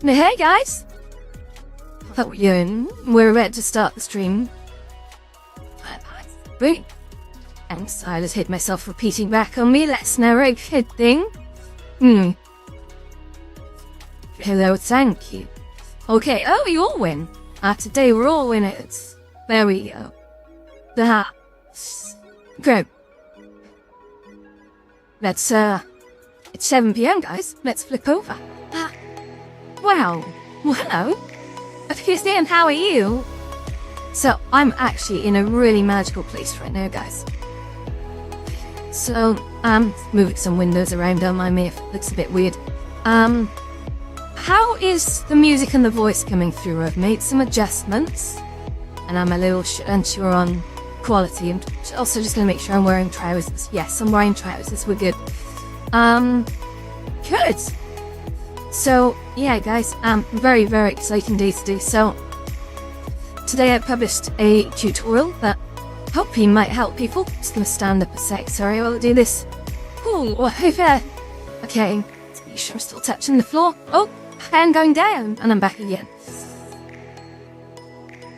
Hey guys! How are you doing? We're about to start the stream. Boom. And so I just hit myself repeating back on me. Let's narrate good thing. Hello, thank you. Okay, oh, you all win. Today we're all winners. There we go. Great. Let's, it's 7 PM, guys. Let's flip over. Wow. Hello. And how are you? So, I'm actually in a really magical place right now, guys. So, moving some windows around, don't mind me if it looks a bit weird. How is the music and the voice coming through? I've made some adjustments, and I'm a little unsure on quality, and also just gonna make sure I'm wearing trousers. Yes, I'm wearing trousers, we're good. Good! So, yeah guys, very, very exciting day today. So, today I published a tutorial that hopefully might help people. Just gonna stand up a sec, sorry, I'll do this. Ooh, okay, make sure I'm still touching the floor. Oh, and going down, and I'm back again.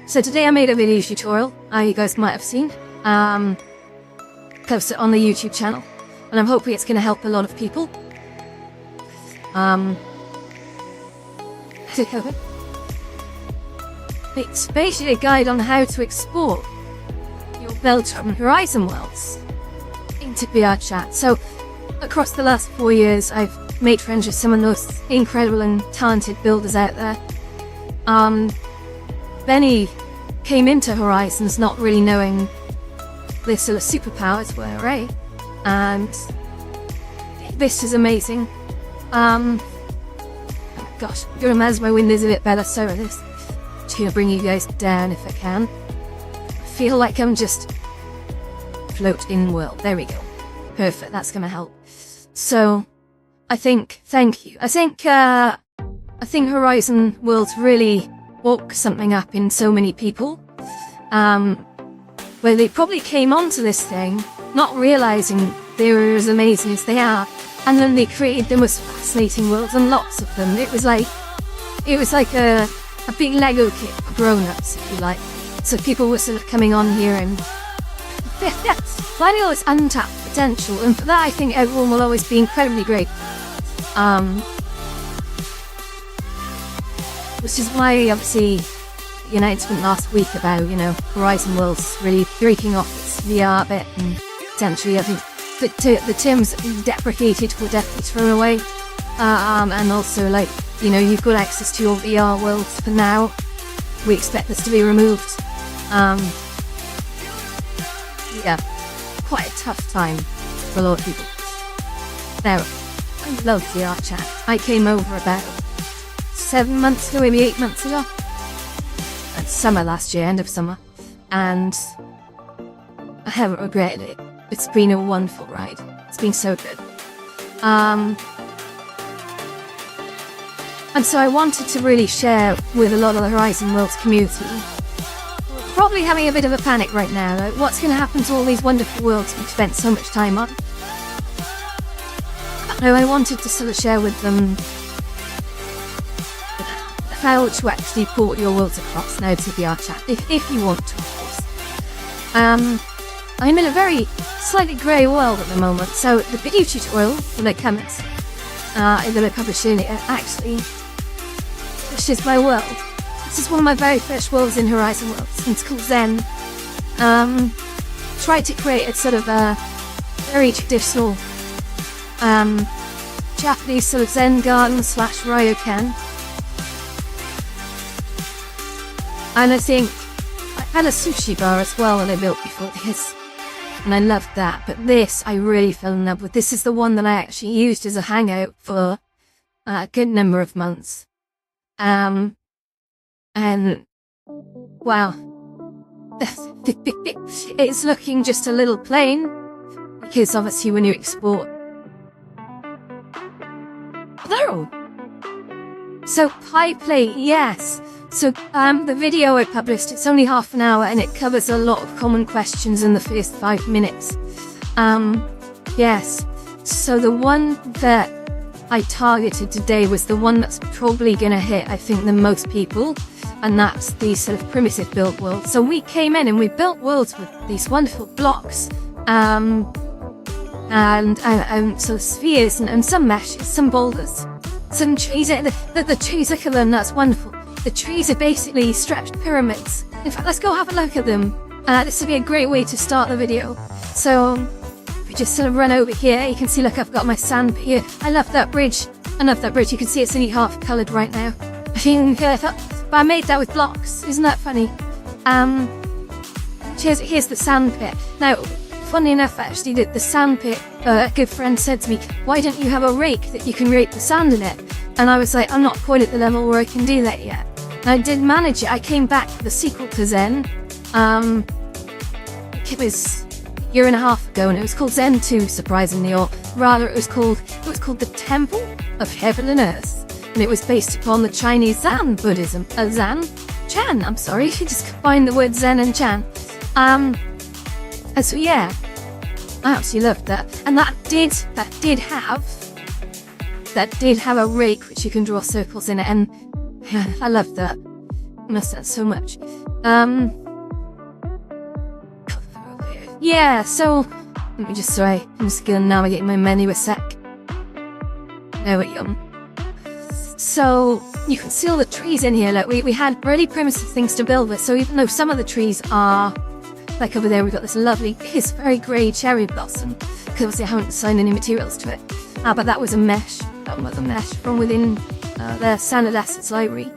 So today I made a video tutorial, you guys might have seen. Posted on the YouTube channel, and I'm hoping it's gonna help a lot of people. It's basically a guide on how to export your Beltron Horizon worlds into VR chat. So, across the last 4 years, I've made friends with some of the most incredible and talented builders out there. Benny came into Horizons not really knowing their sort of superpowers were, right? And this is amazing. Gosh, I'm gonna manage my windows a bit better, so this. Just gonna bring you guys down if I can. I feel like I'm just floating world. There we go. Perfect, that's gonna help. So, thank you. I think Horizon Worlds really woke something up in so many people. Where they probably came onto this thing, not realizing they were as amazing as they are. And then they created the most fascinating worlds, and lots of them. It was like a big Lego kit for grown-ups, if you like. So people were sort of coming on here and finding all this untapped potential, and for that I think everyone will always be incredibly grateful. Which is why, obviously, the announcement last week about, Horizon Worlds really breaking off its VR bit, and potentially, I think, the terms that we deprecated were definitely thrown away, and also you've got access to your VR worlds for now. We expect this to be removed. Yeah, quite a tough time for a lot of people. Now, I love VR chat. I came over about 7 months ago, maybe 8 months ago. Summer last year, end of summer, and I haven't regretted it. It's been a wonderful ride. It's been so good. And so I wanted to really share with a lot of the Horizon Worlds community. We're probably having a bit of a panic right now, like what's going to happen to all these wonderful worlds we've spent so much time on? No, I wanted to sort of share with them how to actually port your worlds across now to VR chat, if you want to, of course. I'm in a very slightly grey world at the moment, so the video tutorial that I published earlier, actually, this is my world. This is one of my very first worlds in Horizon Worlds, and it's called Zen. Tried to create a sort of a very traditional Japanese sort of Zen garden / ryokan. And I think I had a sushi bar as well that I built before this, and I loved that. But this, I really fell in love with. This is the one that I actually used as a hangout for a good number of months. And wow, it's looking just a little plain, because obviously when you export. Hello. So PyPlay, yes. So the video I published, it's only half an hour, and it covers a lot of common questions in the first 5 minutes. Yes. So the one that I targeted today was the one that's probably gonna hit, I think, the most people, and that's the sort of primitive built world. So we came in and we built worlds with these wonderful blocks, and sort of spheres and some meshes, some boulders, some trees. The trees, look at them, that's wonderful. The trees are basically stretched pyramids. In fact, let's go have a look at them. This would be a great way to start the video. So, if we just sort of run over here, you can see, look, I've got my sand here. I love that bridge. I love that bridge. You can see it's only half coloured right now. I think, but I made that with blocks. Isn't that funny? Here's the sand pit. Now, funny enough, actually, the sand pit, a good friend said to me, why don't you have a rake that you can rake the sand in it? And I was like, I'm not quite at the level where I can do that yet. And I did manage it. I came back for the sequel to Zen. It was a year and a half ago, and it was called Zen 2, surprisingly, or rather, it was called the Temple of Heaven and Earth, and it was based upon the Chinese Zen Buddhism. Chan. I'm sorry, you just combined the words Zen and Chan. And so yeah, I absolutely loved that, and that did have a rake which you can draw circles in it, and yeah, I loved that. I missed that so much. Yeah, so let me just, sorry, I'm just gonna navigate my menu a sec. There we go. So you can see all the trees in here. Like we had really primitive things to build with. So even though some of the trees are, like over there, we've got this lovely, it's very grey cherry blossom. Because obviously I haven't assigned any materials to it. But that was a mesh. That was a mesh from within their standard assets library.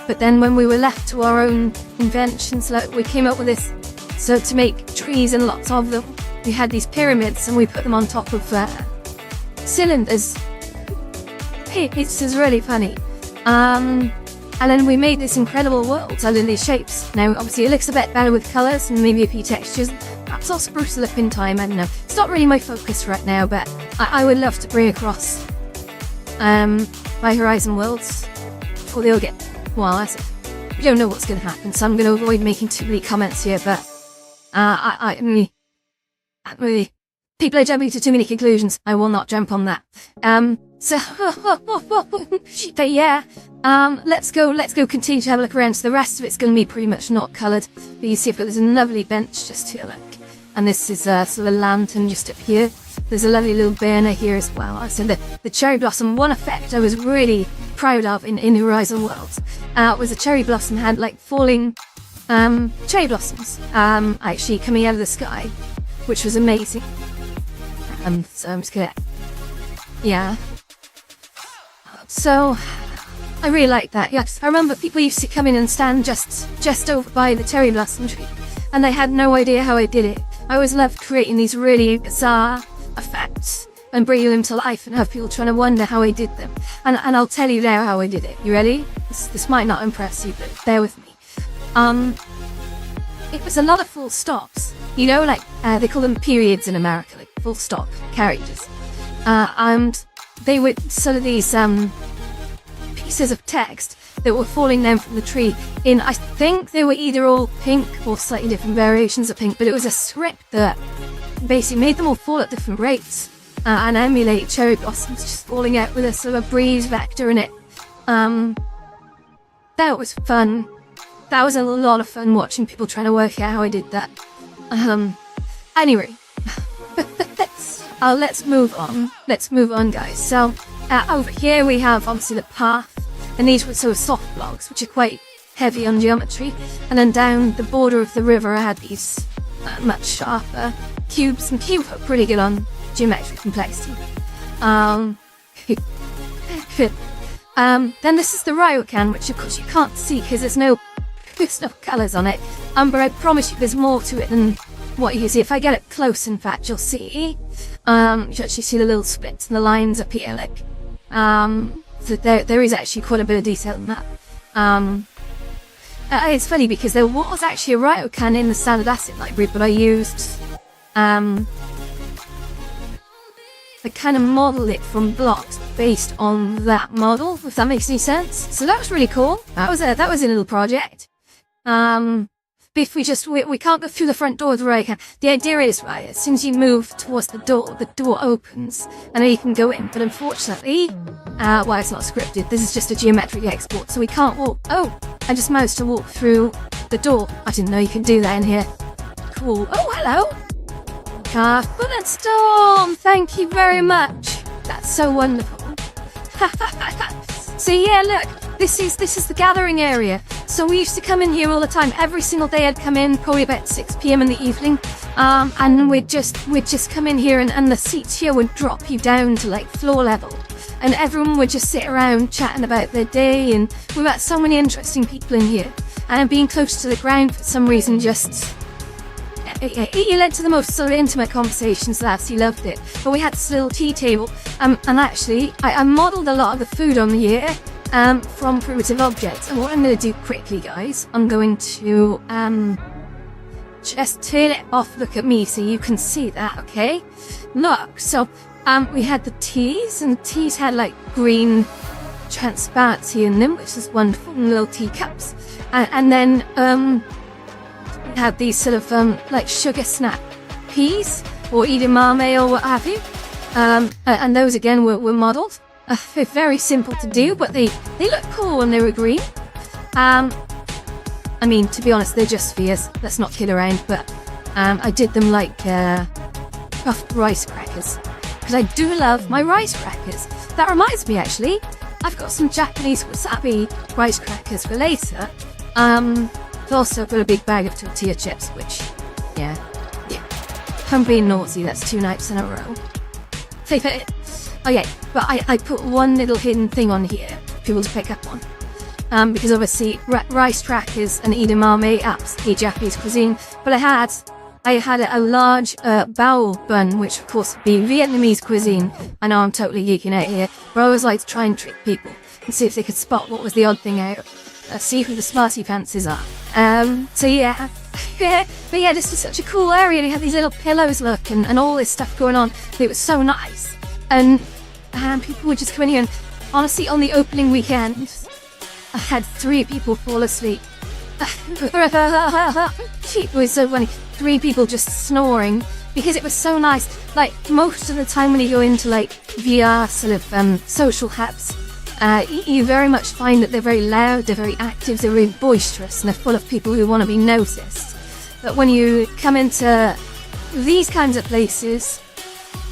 But then when we were left to our own inventions, like we came up with this. So to make trees and lots of them, we had these pyramids and we put them on top of cylinders. It's just really funny. And then we made this incredible world out of these shapes. Now, obviously, it looks a bit better with colours and maybe a few textures. Perhaps I'll spruce it up in time, I don't know. It's not really my focus right now, but I would love to bring across my Horizon worlds before they all get, well, I don't know what's going to happen, so I'm going to avoid making too many comments here, but people are jumping to too many conclusions. I will not jump on that. But yeah, let's go continue to have a look around. So the rest of it's going to be pretty much not coloured. But you see, there's a lovely bench just here, look. And this is sort of a lantern just up here. There's a lovely little burner here as well. I said the cherry blossom, one effect I was really proud of in Horizon Worlds was the cherry blossom had like falling cherry blossoms actually coming out of the sky, which was amazing. So I'm just gonna, yeah. So I really like that. Yeah, I remember people used to come in and stand just over by the cherry blossom tree, and they had no idea how I did it. I always loved creating these really bizarre effects and bringing them to life and have people trying to wonder how I did them. And I'll tell you now how I did it. You ready? This might not impress you, but bear with me. It was a lot of full stops. You know, like they call them periods in America, like full stop characters. And they were sort of these pieces of text that were falling down from the tree in, I think they were either all pink or slightly different variations of pink, but it was a script that basically made them all fall at different rates and emulate cherry blossoms just falling out with a sort of a breeze vector in it. That was fun. That was a lot of fun watching people trying to work out how I did that. Anyway, let's move on. Let's move on, guys. So over here we have obviously the path, and these were sort of soft blocks, which are quite heavy on geometry. And then down the border of the river, I had these much sharper cubes, and cubes were pretty good on geometric complexity. Then this is the Ryokan, which of course you can't see because there's no colours on it. But I promise you there's more to it than what you see. If I get it close, in fact, you'll see. You actually see the little splits and the lines up here, like. So there is actually quite a bit of detail in that. It's funny because there was actually a Ryokan in the standard asset library, but I used I kind of model it from blocks based on that model, if that makes any sense. So that was really cool. That was a little project. But if we can't go through the front door right hand. The idea is, right, as soon as you move towards the door opens, and then you can go in. But unfortunately, well, it's not scripted. This is just a geometric export, so we can't walk. Oh, I just managed to walk through the door. I didn't know you can do that in here. Cool. Oh, hello. Bullet Storm, thank you very much. That's so wonderful. So yeah, look, this is the gathering area. So we used to come in here all the time. Every single day I'd come in, probably about 6 p.m. in the evening. And we'd just come in here and the seats here would drop you down to like floor level. And everyone would just sit around chatting about their day, and we met so many interesting people in here. And being close to the ground for some reason just... It led to the most sort of intimate conversations. Lads, he loved it. But we had this little tea table, and actually, I modelled a lot of the food on here from primitive objects. And what I'm going to do quickly, guys, I'm going to just turn it off. Look at me, so you can see that. Okay, look. So we had the teas, and the teas had like green transparency in them, which is wonderful. And little teacups, and then had these sort of like sugar snap peas or edamame or what have you, and those again were modelled. They're very simple to do, but they look cool when they were green. I mean, to be honest, they're just spheres. Let's not kid around. But I did them like puffed rice crackers, because I do love my rice crackers. That reminds me, actually, I've got some Japanese wasabi rice crackers for later. I've also got a big bag of tortilla chips, which, yeah. I'm being naughty, that's 2 nights in a row. Okay, but I put one little hidden thing on here for people to pick up on. Because obviously, rice crackers and edamame absolutely Japanese cuisine. But I had a large bao bun, which of course would be Vietnamese cuisine. I know I'm totally geeking out here, but I always like to try and trick people and see if they could spot what was the odd thing out. See who the smarty pantsies are. So yeah. But yeah, this was such a cool area. They had these little pillows, look, and all this stuff going on. It was so nice. And people would just come in here, and honestly, on the opening weekend, I had 3 people fall asleep. It was so funny. 3 people just snoring, because it was so nice. Like, most of the time when you go into like VR sort of social hubs, you very much find that they're very loud, they're very active, they're very boisterous, and they're full of people who want to be noticed. But when you come into these kinds of places,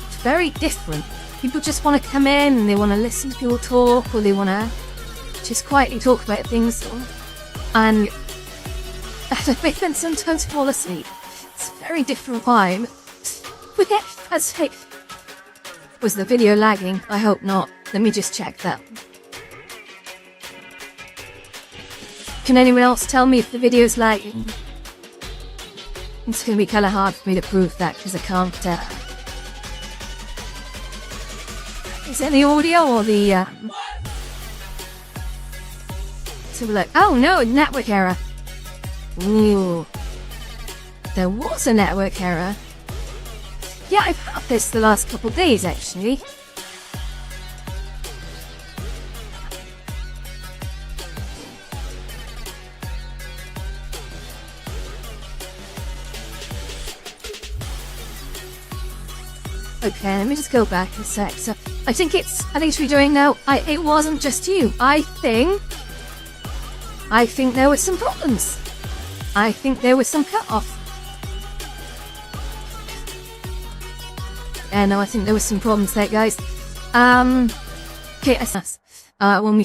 it's very different. People just want to come in and they want to listen to people talk, or they want to just quietly talk about things. And they can sometimes fall asleep. It's a very different vibe. Was the video lagging? I hope not. Let me just check that. Can anyone else tell me if the video's lagging? It's going to be kind of hard for me to prove that, because I can't Is it the audio or the So we're like, oh no, network error. Ooh. There was a network error. Yeah, I've had this the last couple of days, actually. Okay, let me just go back a sec. So I think it's we're doing now. It wasn't just you. I think there were some problems. I think there was some cut-off. Yeah, no, I think there was some problems there, guys. Okay, when we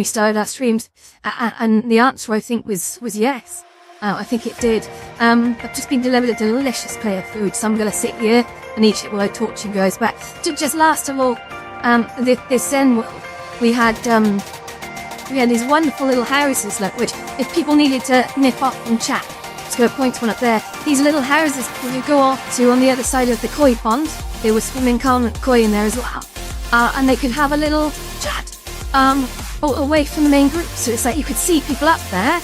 started our streams, and the answer I think was yes. I think it did. I've just been delivered a delicious plate of food, so I'm gonna sit here and eat it while I talk to you guys. But just last of all, this Zen world, we had these wonderful little houses, like, which if people needed to nip off and chat, just gonna point one up there. These little houses you go off to on the other side of the koi pond. They were swimming koi in there as well, and they could have a little chat away from the main group. So it's like you could see people up there.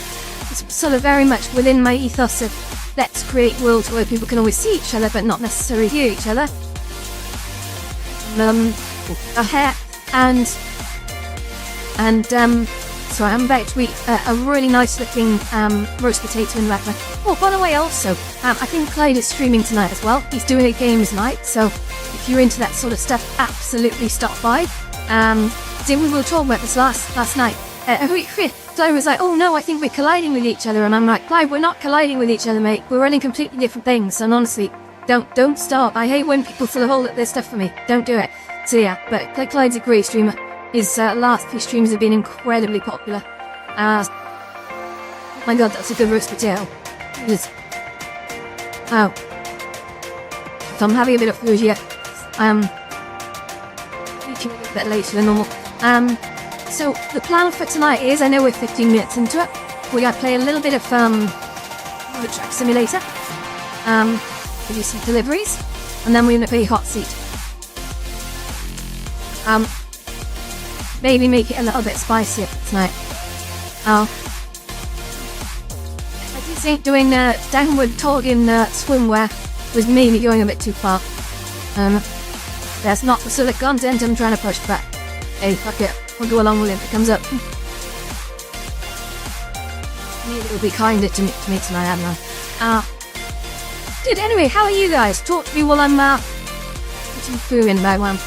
It's sort of very much within my ethos of let's create worlds where people can always see each other but not necessarily hear each other. So I'm about to eat a really nice looking roast potato and rattler. Oh, by the way, also, I think Clyde is streaming tonight as well. He's doing a games night, so if you're into that sort of stuff, absolutely stop by. We were talking about this last night. Clyde was like, oh no, I think we're colliding with each other. And I'm like, Clyde, we're not colliding with each other, mate. We're running completely different things. And honestly, don't stop. I hate when people sort of hold up their stuff for me. Don't do it. So yeah, but Clyde's a great streamer. His last few streams have been incredibly popular. My god, that's a good roast potato. It is. Wow. So I'm having a bit of food here. Eating a bit later than normal. So the plan for tonight is, I know we're 15 minutes into it, we're going to play a little bit of Road Truck Simulator, give you some deliveries, and then we're going to play Hot Seat. Maybe make it a little bit spicier tonight. I do think doing downward dog in swimwear was maybe going a bit too far. That's not the sort of content I'm trying to push, but hey, fuck it. We'll go along with it if it comes up. Maybe it'll be kinder to me tonight, I don't know. Dude, anyway, how are you guys? Talk to me while I'm putting food in the background.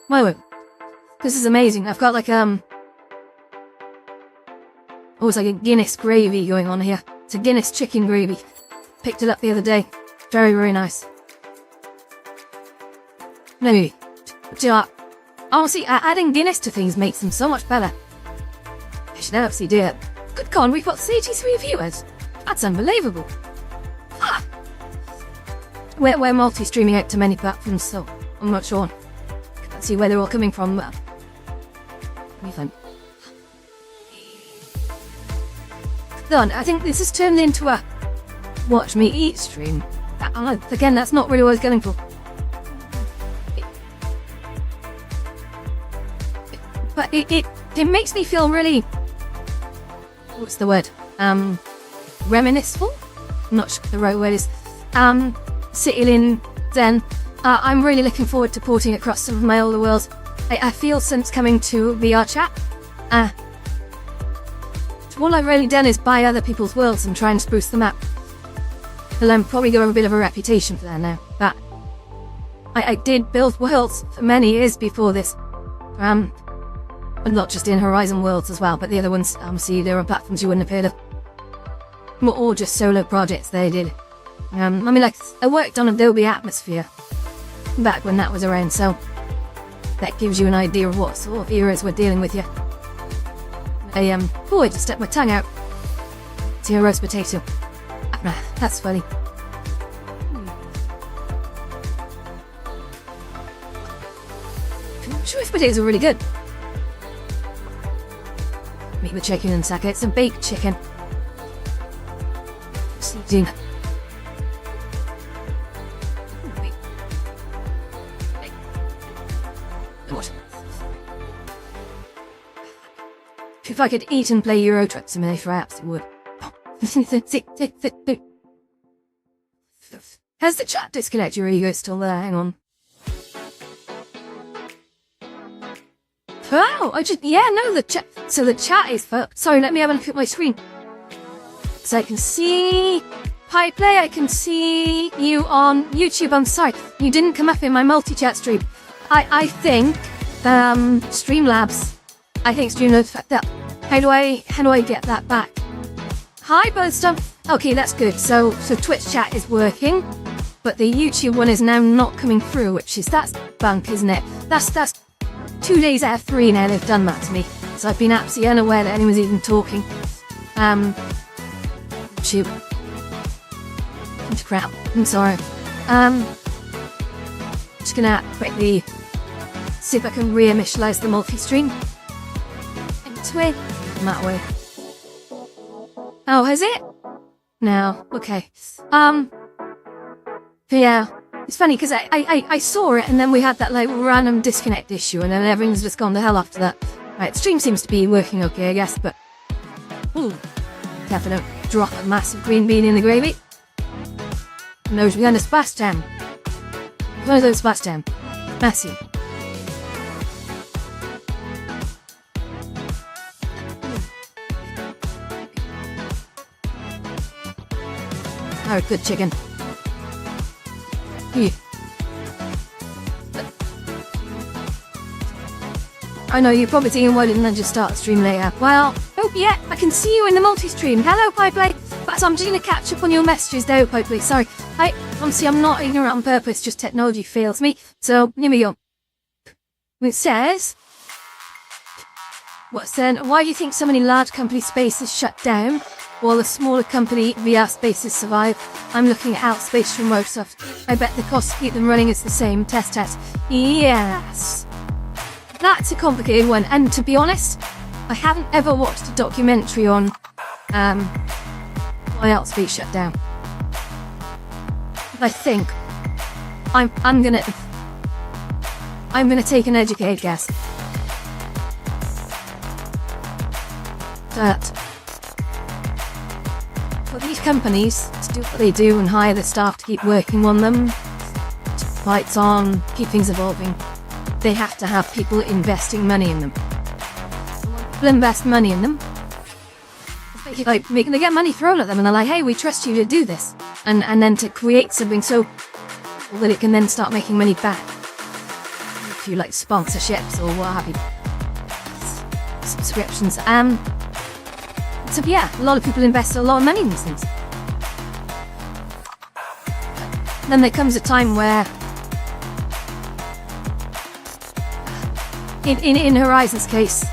Wait. This is amazing. I've got like oh, it's like a Guinness gravy going on here. It's a Guinness chicken gravy. Picked it up the other day. Very, very nice. Maybe. Honestly, adding Guinness to things makes them so much better. I should absolutely do it. Good God, we've got 33 viewers. That's unbelievable. We're multi-streaming out to many platforms, so I'm not sure. Can't see where they're all coming from, but be fun. Done. I think this has turned into a watch me eat stream. Again, that's not really what I was going for. But it makes me feel really, what's the word? Reminiscent? I'm not sure what the right word is. Sitting in Zen. I'm really looking forward to porting across some of my older worlds. I feel since coming to VR chat, all I've really done is buy other people's worlds and try and spruce them up. Well, I'm probably got a bit of a reputation for that now, but I did build worlds for many years before this. And not just in Horizon Worlds as well, but the other ones, see, there are platforms you wouldn't have heard of. Were all just solo projects they did. I mean, like, I worked on Adobe Atmosphere back when that was around, so that gives you an idea of what sort of eras we're dealing with here. Oh, I just stuck my tongue out. It's your roast potato. That's funny. Roast potatoes are really good. Meat with chicken and sake. It's a baked chicken. Seasoning. What? If I could eat and play Euro Truck Simulator, I absolutely would. Has the chat disconnected? Your ego still there? Hang on. Oh, the chat. So the chat is fucked. Sorry, let me have a look at my screen. So I can see Pipeplay, I can see you on YouTube. I'm sorry, you didn't come up in my multi-chat stream. I think Streamlabs. I think Streamlabs fucked up. How do I get that back? Hi, Buzzstorm. Okay, that's good. So Twitch chat is working, but the YouTube one is now not coming through, that's bunk, isn't it? That's 2 days out of 3 now they've done that to me. So I've been absolutely unaware that anyone's even talking. Shoot. Crap. I'm sorry. Just gonna quickly see if I can re-initialize the multi-stream. Into it. That way. Oh, has it? No. Okay. Yeah. It's funny because I saw it and then we had that like random disconnect issue and then everything's just gone to hell after that. Right, the stream seems to be working okay, I guess, but... Ooh. Careful, don't drop a massive green bean in the gravy. No, we under splash jam. One of those splash jam. Merci. Oh, good chicken. Here. I know you're probably thinking, why didn't I just start the stream later? Well, oh yeah, I can see you in the multi-stream. Hello, Pipelay. But I'm just going to catch up on your messages though, Pipelay. Sorry. Honestly, I'm not ignorant on purpose, just technology fails me. So, here we go. It says, what's then? Why do you think so many large company spaces shut down while the smaller company VR spaces survive? I'm looking at Outspace from Microsoft. I bet the cost to keep them running is the same. Test. Yes. That's a complicated one, and to be honest, I haven't ever watched a documentary on why Outspace shut down. But I think I'm gonna take an educated guess that for these companies to do what they do and hire the staff to keep working on them, to keep lights on, keep things evolving, they have to have people investing money in them. When people invest money in them, they get money thrown at them, and they're like, hey, we trust you to do this. And then to create something so that it can then start making money back. If you like sponsorships or what have you. Subscriptions. So yeah, a lot of people invest a lot of money in these things. Then there comes a time where in Horizon's case,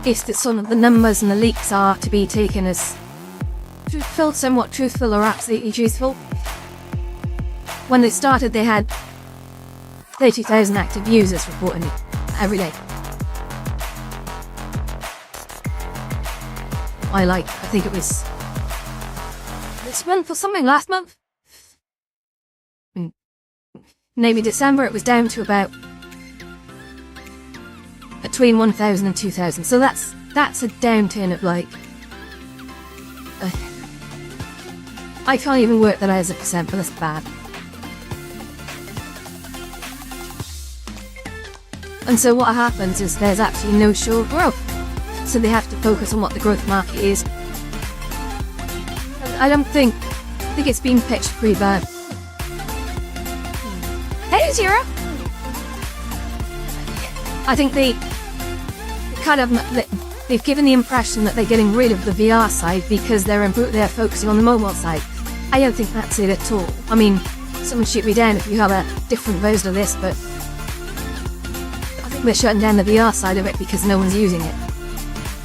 if the sort of the numbers and the leaks are to be taken as truthful, somewhat truthful or absolutely truthful. When they started, they had 30,000 active users reporting it every day. I think it was this month or something, last month. Maybe December, it was down to about between 1,000 and 2,000. So that's a downturn of like, I can't even work that out as a percent, but that's bad. And so what happens is there's actually no show of growth. So they have to focus on what the growth market is. I think it's been pitched pretty bad. Hey, Zero! I think they've given the impression that they're getting rid of the VR side because they're focusing on the mobile side. I don't think that's it at all. I mean, someone shoot me down if you have a different version of this, but I think they're shutting down the VR side of it because no one's using it.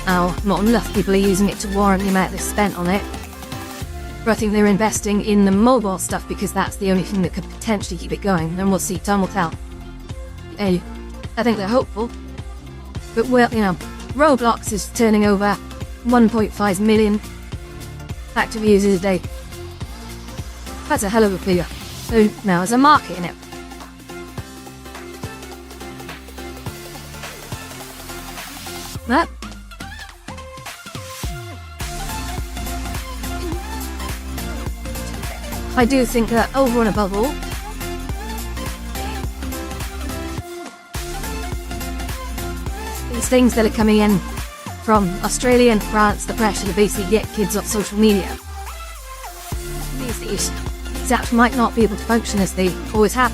Now, not enough people are using it to warrant the amount they've spent on it. But I think they're investing in the mobile stuff because that's the only thing that could potentially keep it going, and we'll see, time will tell. I think they're hopeful. But well, you know, Roblox is turning over 1.5 million active users a day. That's a hell of a figure. So now there's a market in it. That. I do think that over and above all, these things that are coming in from Australia and France, the pressure to basically get kids off social media, these apps might not be able to function as they always have.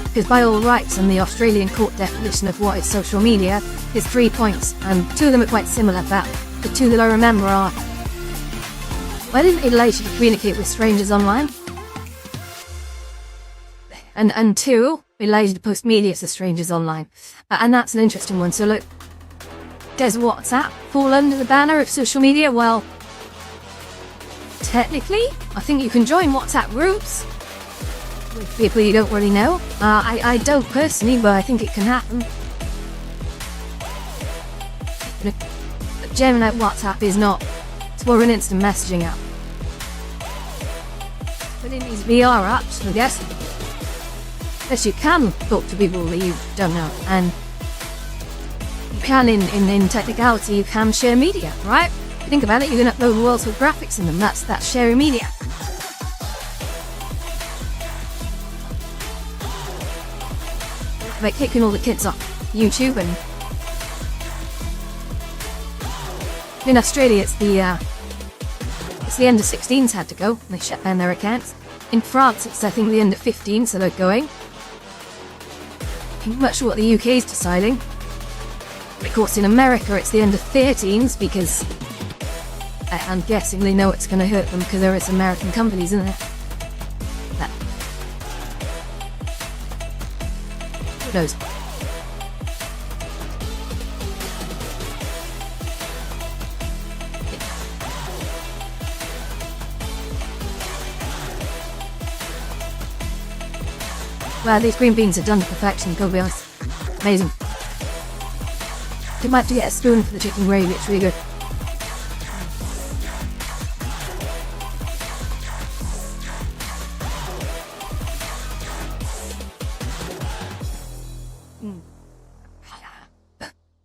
Because by all rights, and the Australian court definition of what is social media is 3 points, and 2 of them are quite similar, but the 2 that I remember are, well, it allows you to communicate with strangers online, and 2, it allows you to post media to strangers online, and that's an interesting one. So look, does WhatsApp fall under the banner of social media? Well, technically, I think you can join WhatsApp groups with people you don't really know. I don't personally, but I think it can happen. But generally, WhatsApp is not. It's more an instant messaging app. But in these VR apps, I guess, yes, you can talk to people that you don't know, and you can, in technicality, you can share media, right? Think about it, you can upload worlds with graphics in them. That's sharing media. Like kicking all the kids off YouTube, and in Australia it's the end of 16s had to go, and they shut down their accounts. In France it's I think the end of 15s that are going. I'm not sure what the UK is deciding. But of course in America it's the end of 13s because I'm guessing they know it's going to hurt them because there is American companies in there. Who knows? Wow, these green beans are done to perfection, gotta be honest. Amazing. You might have to get a spoon for the chicken gravy, it's really good.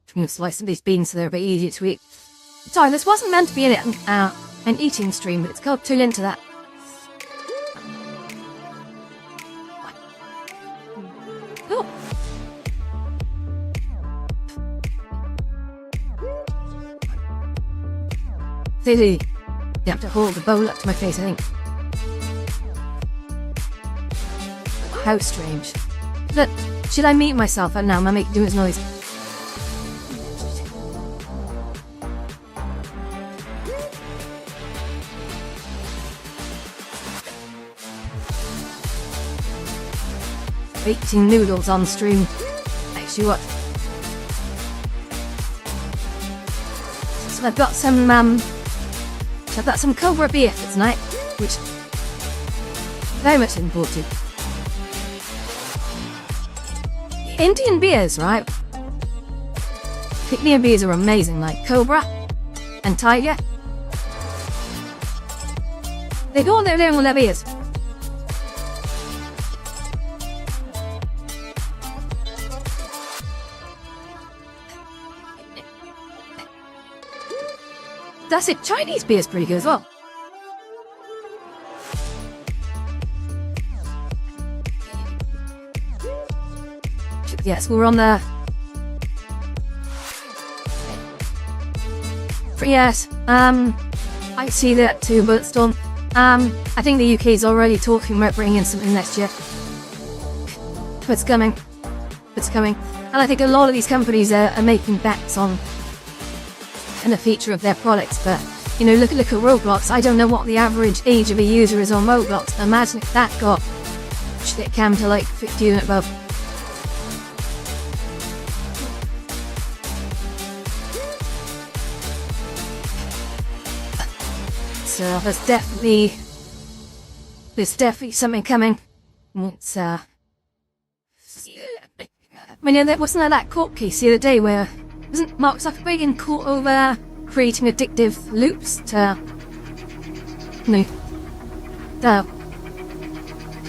I'm gonna slice some of these beans so they're a bit easier to eat. Sorry, this wasn't meant to be an eating stream, but it's got too into that. Oh. They have to hold the bowl up to my face, I think. How strange. But should I mute myself? I don't know, I'm doing this noise. Eating noodles on stream. Actually, what? So I've got some Cobra beer for tonight, which very much imported. Indian beers, right? Indian beers are amazing, like Cobra and Tiger. They go on there doing all their beers. That's it. Chinese beer is pretty good as well. Yes, we're on the... Yes, I see that too, but Storm. I think the UK is already talking about bringing in something next year. But it's coming. It's coming. And I think a lot of these companies are making bets on and a feature of their products, but you know, look at Roblox. I don't know what the average age of a user is on Roblox. Imagine if that got it cam to like 50 and above. So there's definitely something coming. It's I mean, wasn't there that court case the other day where wasn't Mark Zuckerberg in court over creating addictive loops to... No.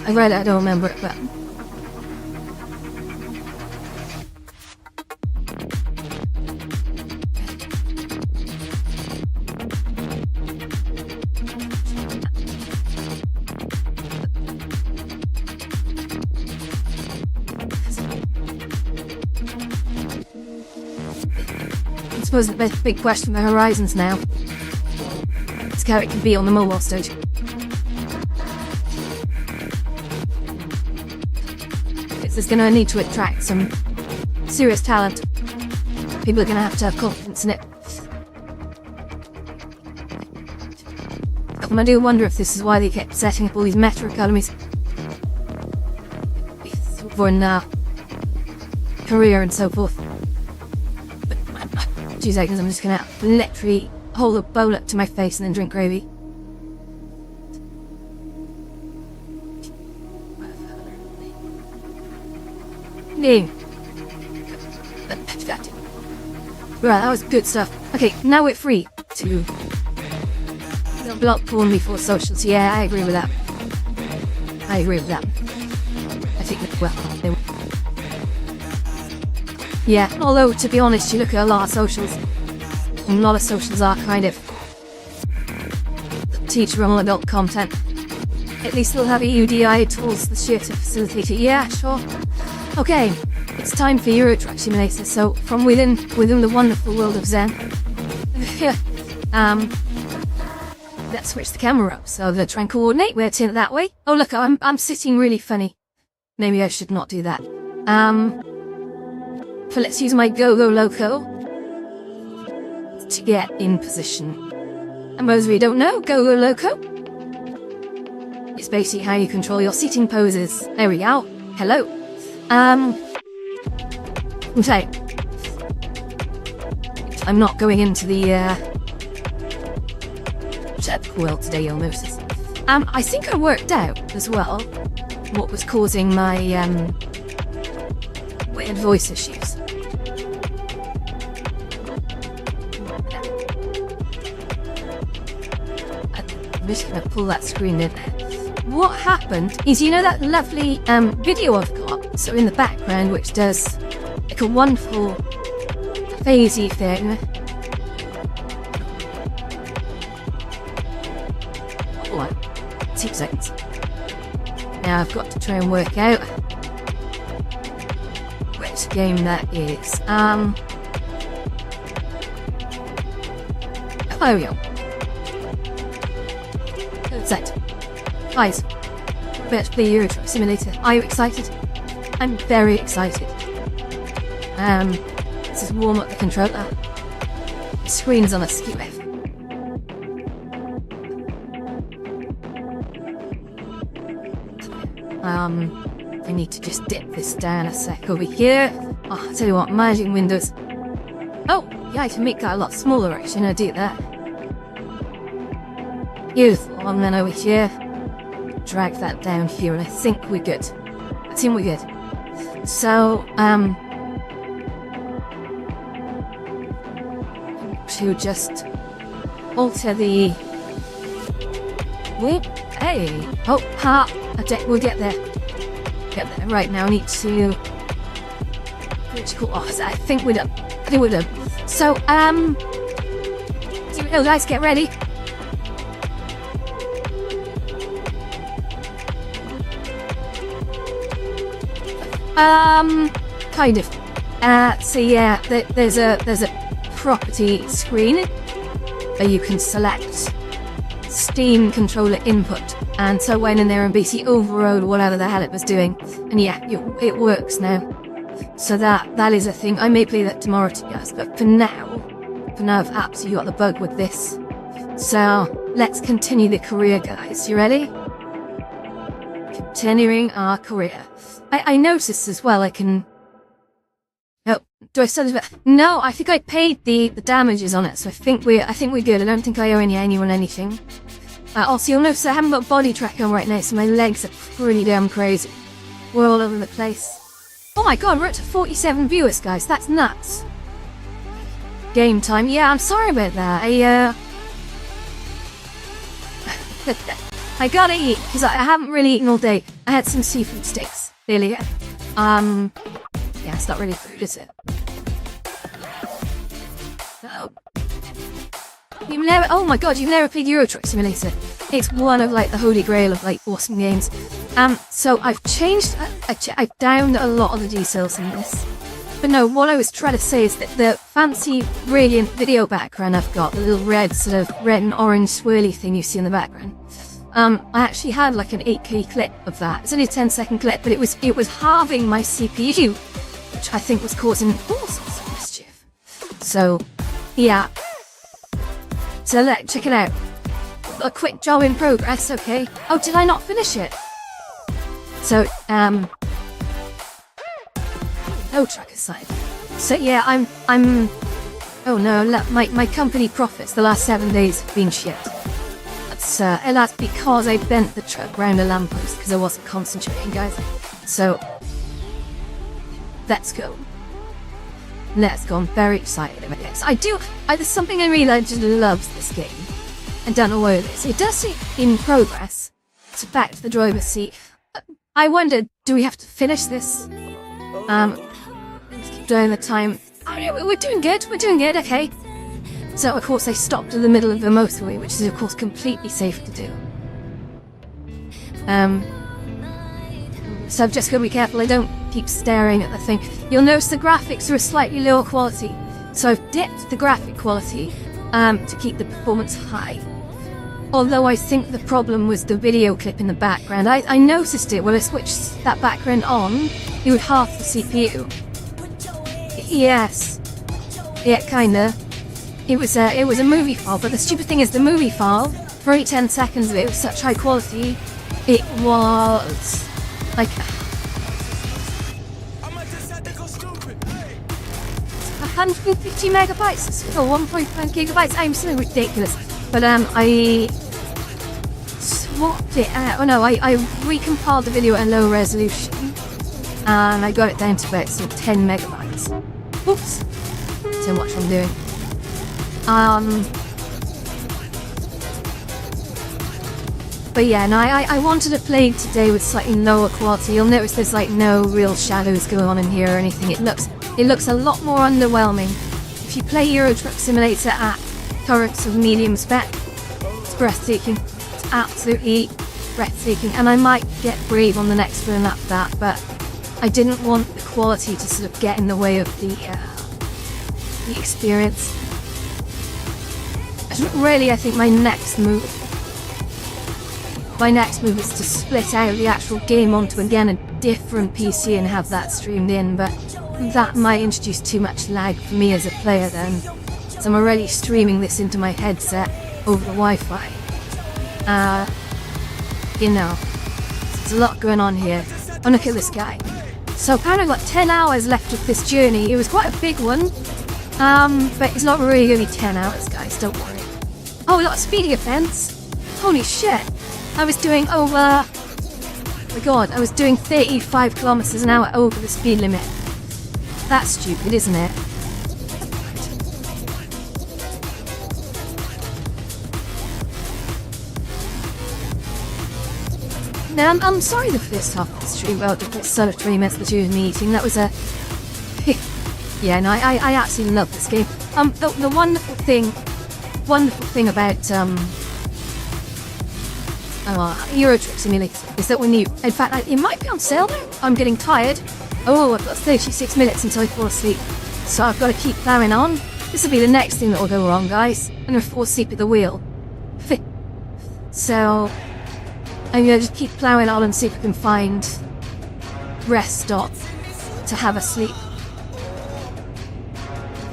I read it, I don't remember it, but... I suppose the big question for Horizons now is how it can be on the mobile stage. It's going to need to attract some serious talent. People are going to have confidence in it. And I do wonder if this is why they kept setting up all these meta academies for Korea and so forth. 2 seconds, I'm just gonna literally hold a bowl up to my face and then drink gravy. No. Right, that was good stuff. Okay, now we're free to block porn before socials. Yeah, I agree with that. I think that, well, yeah, although to be honest, you look at a lot of socials, and a lot of socials are kind of teach Rommel adult content. At least they'll have EUDI tools this year to facilitate it. Yeah, sure. Okay, it's time for Euro Truck Simulator. So, from within the wonderful world of Zen. Yeah. Let's switch the camera up so that I try and coordinate. We're turning it that way. Oh look, I'm sitting really funny. Maybe I should not do that. So let's use my Go-Go Loco to get in position. And those of you who don't know, Go-Go Loco, it's basically how you control your seating poses. There we go. Hello. Okay. I'm not going into the world today, you'll notice. I think I worked out as well what was causing my weird voice issues. I'm just gonna pull that screen in there. What happened is, you know that lovely video I've got, so in the background, which does like a wonderful phasey thing. Hold on, 2 seconds. Now I've got to try and work out which game that is. There we go. Set. Guys, let's play Euro Truck Simulator. Are you excited? I'm very excited. Let's just warm up the controller. The screen is on a skew. I need to just dip this down a sec over here. Oh, I'll tell you what, managing windows. Oh, yeah, I can make that a lot smaller actually, I do that. Beautiful, and then over here. Drag that down here, and I think we're good. I think we're good. So, to just alter the wait. Hey, oh, ha! We'll get there. Get there. Right now, I need to. Which cool. Oh, I think we're done. I think we're done. So, guys, get ready. Kind of. So yeah, there's a property screen where you can select Steam controller input, and so I went in there and basically overrode whatever the hell it was doing, and yeah, it works now. So that is a thing. I may play that tomorrow to guys, but for now I've absolutely got the bug with this. So let's continue the career, guys. You ready? Continuing our career. I noticed as well I can... Oh, do I still... No, I think I paid the damages on it, so I think we're good. I don't think I owe anyone anything. Also, you'll notice I haven't got body track on right now, so my legs are pretty damn crazy. We're all over the place. Oh my god, we're up to 47 viewers, guys. That's nuts. Game time. Yeah, I'm sorry about that. I gotta eat, because I haven't really eaten all day. I had some seafood sticks earlier. Yeah, it's not really food, is it? Oh. Oh my god, you've never played Euro Truck Simulator. It's one of like the holy grail of like awesome games. So I've changed, I've downed a lot of the details in this. But no, what I was trying to say is that the fancy, radiant video background I've got, the little red and orange swirly thing you see in the background. I actually had like an 8K clip of that. It's only a 10-second clip, but it was halving my CPU, which I think was causing all sorts of mischief. So, yeah. So check it out. A quick job in progress, okay. Oh, did I not finish it? So, no truck aside. So yeah, I'm. Oh no, my company profits the last 7 days have been shit. And that's because I bent the truck round a lamppost because I wasn't concentrating, guys. So, let's go. I'm very excited about this. There's something I really just loves this game. I don't know what it is. It does say in progress. So back to the driver's seat. I wondered, do we have to finish this? Let's keep doing the time. Oh, yeah, we're doing good, okay. So of course I stopped in the middle of the motorway, which is of course completely safe to do. So I've just got to be careful I don't keep staring at the thing. You'll notice the graphics are a slightly lower quality, so I've dipped the graphic quality to keep the performance high. Although I think the problem was the video clip in the background. I noticed it when I switched that background on, it would half the CPU. Yes. Yeah, kinda. It was a movie file, but the stupid thing is the movie file, for only 10 seconds of it was such high quality, it was like 150 megabytes or 1.5 gigabytes. I'm so ridiculous. But I swapped it out. Oh no, I recompiled the video at a low resolution and I got it down to about sort of 10 megabytes. Oops. So much I'm doing. But yeah, no, I wanted to play today with slightly lower quality. You'll notice there's like no real shadows going on in here or anything. It looks a lot more underwhelming. If you play Euro Truck Simulator at current sort of medium spec, it's breathtaking. It's absolutely breathtaking. And I might get Brave on the next one after that, but I didn't want the quality to sort of get in the way of the experience. Really, I think my next move is to split out the actual game onto again a different PC and have that streamed in, but that might introduce too much lag for me as a player then. So I'm already streaming this into my headset over the Wi-Fi. You know, there's a lot going on here. Oh, look at this guy. So apparently I've got 10 hours left of this journey. It was quite a big one, but it's not really going to be 10 hours, guys, don't worry. Oh, we got a speeding offence. Holy shit. I was doing over... Oh my god, I was doing 35 kilometers an hour over the speed limit. That's stupid, isn't it? Now, I'm sorry the first half of the stream, well, the sort of 20 minutes that you were meeting, that was a... yeah, no, I absolutely love this game. The wonderful thing about Euro Truck Simulator is that when you, in fact, it might be on sale now. I'm getting tired. Oh, I've got 36 minutes until I fall asleep, so I've got to keep plowing on. This will be the next thing that will go wrong, guys. I'm gonna fall asleep at the wheel. So I'm gonna just keep plowing on and see if I can find rest stop to have a sleep.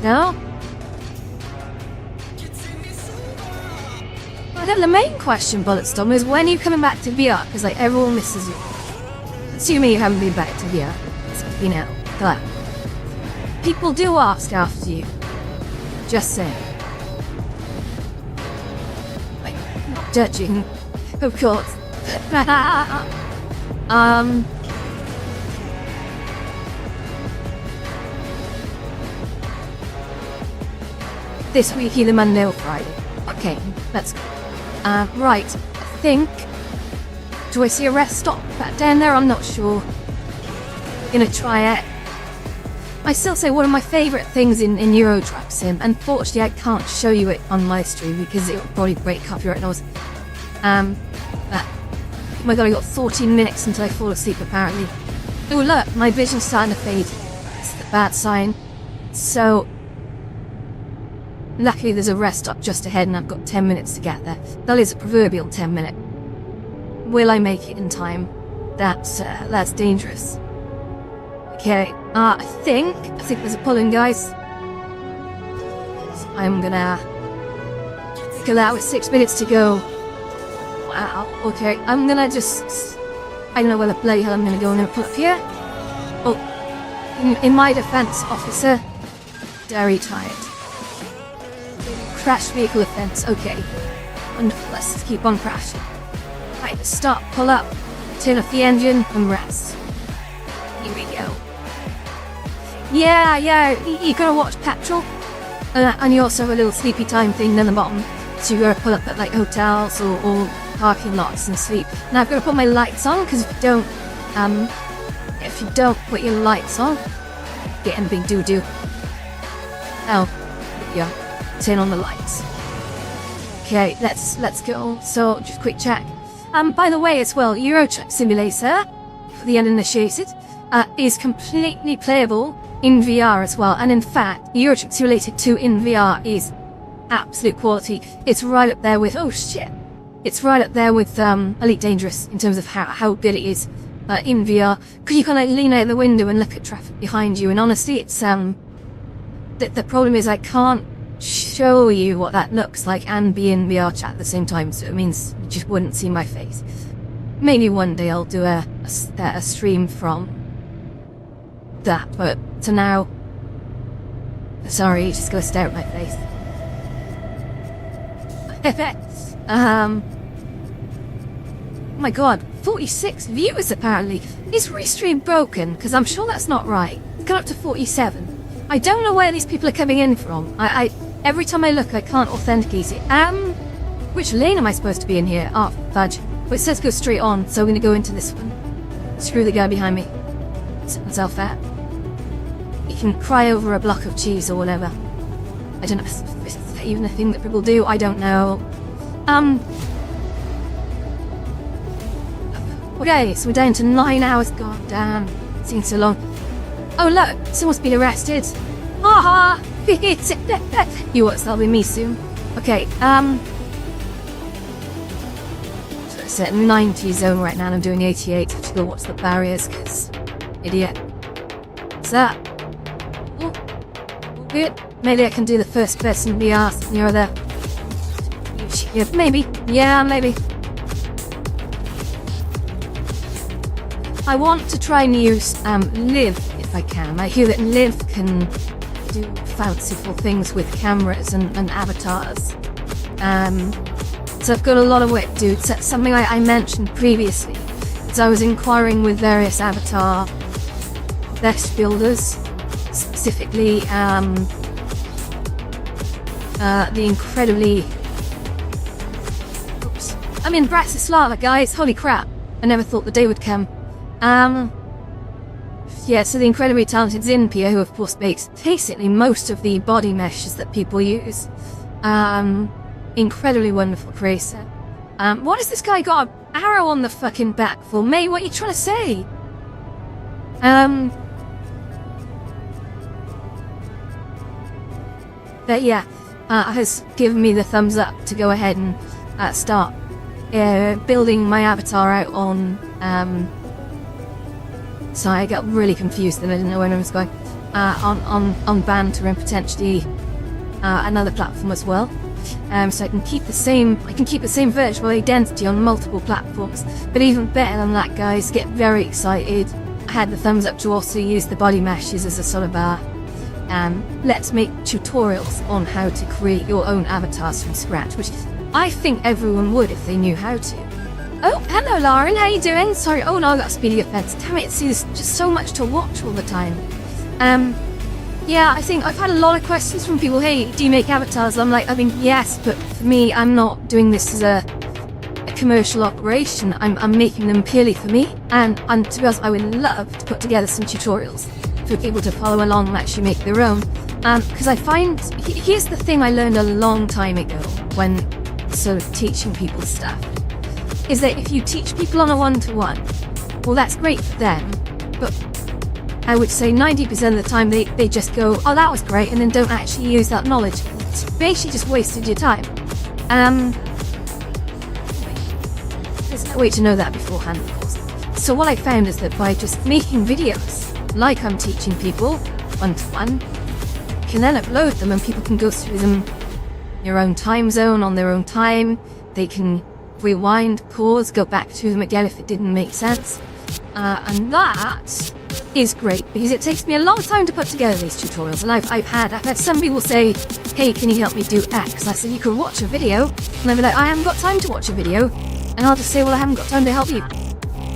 No? The main question, Bulletstorm, is when are you coming back to VR? Because like everyone misses you. Assuming you haven't been back to VR. So, you know, glad. People do ask after you. Just saying. Like, not judging, of course. This week either Monday or Friday. Okay, let's go. Right, I think... Do I see a rest stop back down there? I'm not sure. I'm gonna try it. I still say one of my favourite things in Euro Truck Sim. Unfortunately, I can't show you it on my stream because it will probably break copyright laws. Oh my god, I got 14 minutes until I fall asleep apparently. Oh look, my vision's starting to fade. It's the bad sign. So... Luckily there's a rest stop just ahead and I've got 10 minutes to get there. That is a proverbial 10 minute. Will I make it in time? That's dangerous. Okay, I think there's a pull-in, guys. So I'm gonna go out with 6 minutes to go. Wow, okay, I'm gonna just... I don't know where the bloody hell I'm gonna go. I'm gonna pull up here. Oh, in my defense, officer, very tired. Crash vehicle offense, okay. Wonderful, let's just keep on crashing. Right, stop, pull up, turn off the engine, and rest. Here we go. Yeah, you gotta watch petrol. And you also have a little sleepy time thing down the bottom. So you gotta pull up at like hotels or parking lots and sleep. Now I've gotta put my lights on, because if you don't put your lights on, get in big doo-doo. Oh, yeah. turn on the lights. Okay, let's go. So, just quick check. By the way, as well, Euro Truck Simulator, for the uninitiated, is completely playable in VR as well. And in fact, Euro Truck Simulator 2 in VR is absolute quality. It's right up there with, oh shit, it's right up there with Elite Dangerous in terms of how good it is in VR. Because you can like lean out the window and look at traffic behind you. And honestly, it's the problem is I can't show you what that looks like and be in VR chat at the same time. So it means you just wouldn't see my face. Maybe one day I'll do a stream from that, but to now, sorry, you just gotta stare at my face. Oh my god, 46 viewers apparently. Is Restream broken? Because I'm sure that's not right. It's gone up to 47. I don't know where these people are coming in from. I every time I look, I can't authenticate it. Which lane am I supposed to be in here? Oh, fudge. But it says go straight on, so I'm gonna go into this one. Screw the guy behind me. Set myself out. You can cry over a block of cheese or whatever. I don't know if it's even a thing that people do. I don't know. Okay, so we're down to 9 hours. God damn, seems so long. Oh look, someone's been arrested. Haha! You watch, that'll be me soon. Okay, so it's at 90 zone right now and I'm doing 88. I have to go watch the barriers, cause idiot. What's that? Oh, good. Maybe I can do the first person VR near there. Yeah, maybe. Yeah, maybe. I want to try and use Live if I can. I hear that Live can do fanciful things with cameras and avatars. So I've got a lot of work to do. It's something I mentioned previously. As I was inquiring with various avatar best builders, specifically the incredibly... Oops. I'm in Bratislava, guys. Holy crap. I never thought the day would come. Yeah, so the incredibly talented Zinpia, who of course makes basically most of the body meshes that people use. Incredibly wonderful creator. What has this guy got an arrow on the fucking back for? May, what are you trying to say? But yeah, has given me the thumbs up to go ahead and start building my avatar out on so I got really confused and I didn't know where I was going. On Banter and potentially another platform as well. So I can keep the same virtual identity on multiple platforms. But even better than that, guys, get very excited. I had the thumbs up to also use the body meshes as a sort of let's make tutorials on how to create your own avatars from scratch, which I think everyone would if they knew how to. Oh, hello Lauren, how you doing? Sorry, oh no, I got a speedy offense. Damn it, see, there's just so much to watch all the time. Yeah, I think I've had a lot of questions from people, hey, do you make avatars? I'm like, I mean, yes, but for me, I'm not doing this as a commercial operation. I'm making them purely for me, and to be honest, I would love to put together some tutorials for people to follow along and actually make their own. Because I find, here's the thing I learned a long time ago when sort of teaching people stuff, is that if you teach people on a one-to-one, well, that's great for them, but I would say 90% of the time they just go, oh, that was great, and then don't actually use that knowledge. It's basically just wasted your time. There's no way to know that beforehand, of course. So what I found is that by just making videos, like I'm teaching people, one-to-one, you can then upload them and people can go through them in their own time zone, on their own time. They can rewind, pause, go back through them again if it didn't make sense. And that is great because it takes me a long time to put together these tutorials, and I've had some people say, hey, can you help me do X? I said, you could watch a video, and they'll be like, I haven't got time to watch a video, and I'll just say, well, I haven't got time to help you.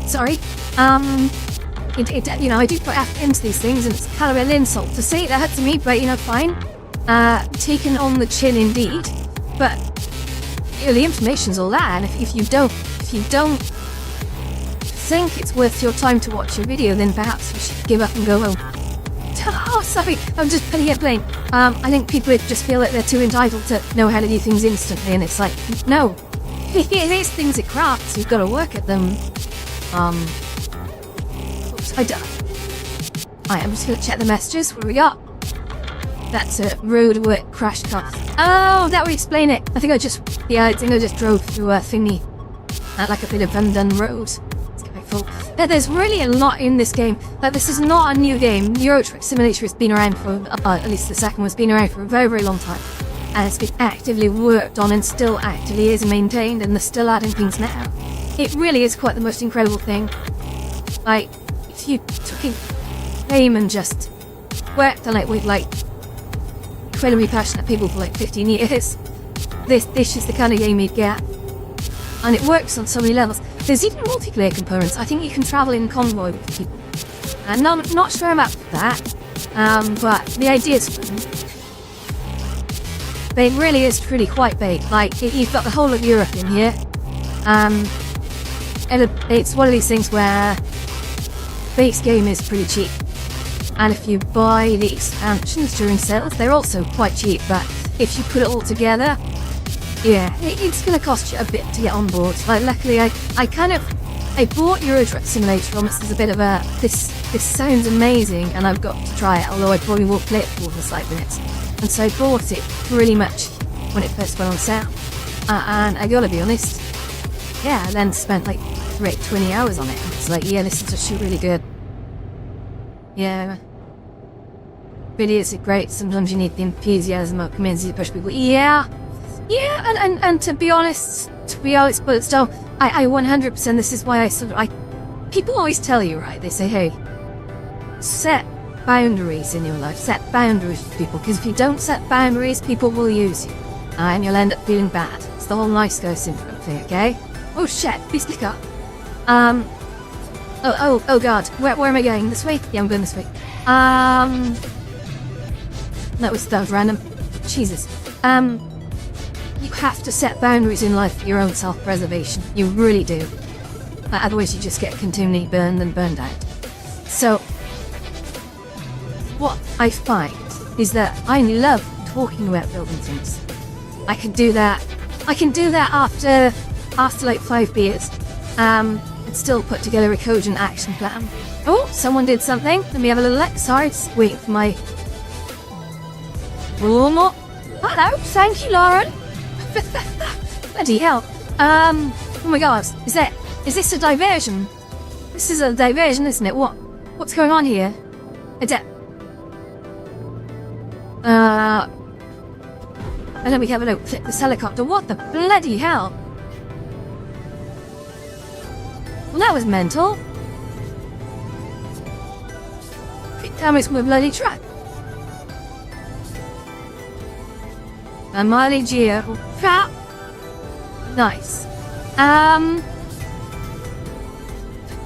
Sorry. You know, I do put effort into these things, and it's kind of an insult to say that to me, but you know, fine. Taken on the chin indeed, but you know, the information's all there, and if you don't think it's worth your time to watch a video, then perhaps you should give up and go home. Oh, sorry, I'm just putting it plain. I think people just feel that they're too entitled to know how to do things instantly, and it's like, no. There's things at crafts, you've got to work at them. Oops, I'm just gonna check the messages. What do we got? That's a roadwork crash cost. Oh, that would explain it. I think I just drove through a thingy. Like a bit of undone road. It's quite full. There's really a lot in this game. Like, this is not a new game. Euro Truck Simulator has been around for, at least the second one's been around for a very, very long time. And it's been actively worked on and still actively is maintained, and they're still adding things now. It really is quite the most incredible thing. Like, if you took a game and just worked on it with, like, incredibly passionate people for like 15 years, this is the kind of game you'd get. And it works on so many levels. There's even multiplayer components. I think you can travel in convoy with people. And I'm not sure about that, but the idea is fun. But it really is truly quite big. Like, you've got the whole of Europe in here. And it's one of these things where base game is pretty cheap. And if you buy the expansions during sales, they're also quite cheap. But if you put it all together, yeah, it's going to cost you a bit to get on board. Like, luckily, I bought Euro Truck Simulator almost as a bit of a, this sounds amazing and I've got to try it, although I probably won't play it for more than 5 minutes. And so I bought it pretty much when it first went on sale. And I gotta be honest, yeah, I then spent like 20 hours on it. It's like, yeah, this is actually really good. Yeah. Really is great. Sometimes you need the enthusiasm of community to push people. Yeah. Yeah, and to be honest, but still, I 100%, this is why people always tell you, right, they say, hey, set boundaries in your life, set boundaries for people, because if you don't set boundaries, people will use you, and you'll end up feeling bad. It's the whole nice guy syndrome thing, okay? Oh shit, please click up. Oh god, where am I going? This way? Yeah, I'm going this way. That was random. Jesus. You have to set boundaries in life for your own self-preservation. You really do. Otherwise you just get continually burned and burned out. So, what I find is that I love talking about building things. I can do that after like 5 beers. And still put together a cogent action plan. Oh, someone did something. Let me have a little look. Sorry, just waiting for my... Hello, thank you, Lauren. Bloody hell. Oh my god, is this a diversion? This is a diversion, isn't it? What's going on here? And then we have a look, flip this helicopter. What the bloody hell? Well, that was mental. Tell me it's my bloody truck. A mileage year. Crap. Nice.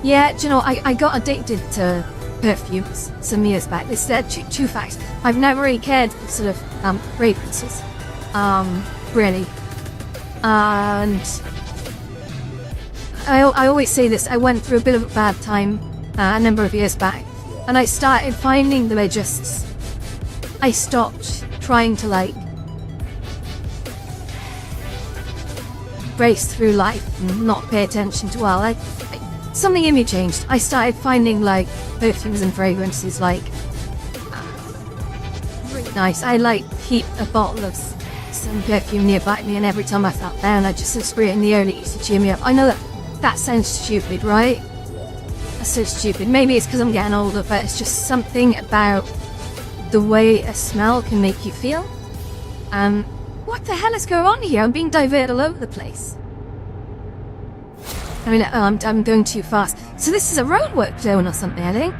Yeah, do you know, I got addicted to perfumes some years back. This is true fact. I've never really cared for sort of fragrances. Really. And I always say this, I went through a bit of a bad time a number of years back, and I started finding that I stopped trying to like race through life and not pay attention to something in me changed. I started finding like perfumes and fragrances like really nice. I like keep a bottle of some perfume nearby me, and every time I felt down I just spray it in the air and it used to cheer me up. I know that sounds stupid, right? That's so stupid. Maybe it's because I'm getting older, but it's just something about the way a smell can make you feel. What the hell is going on here? I'm being diverted all over the place. I mean, I'm going too fast. So this is a roadwork zone or something, I think.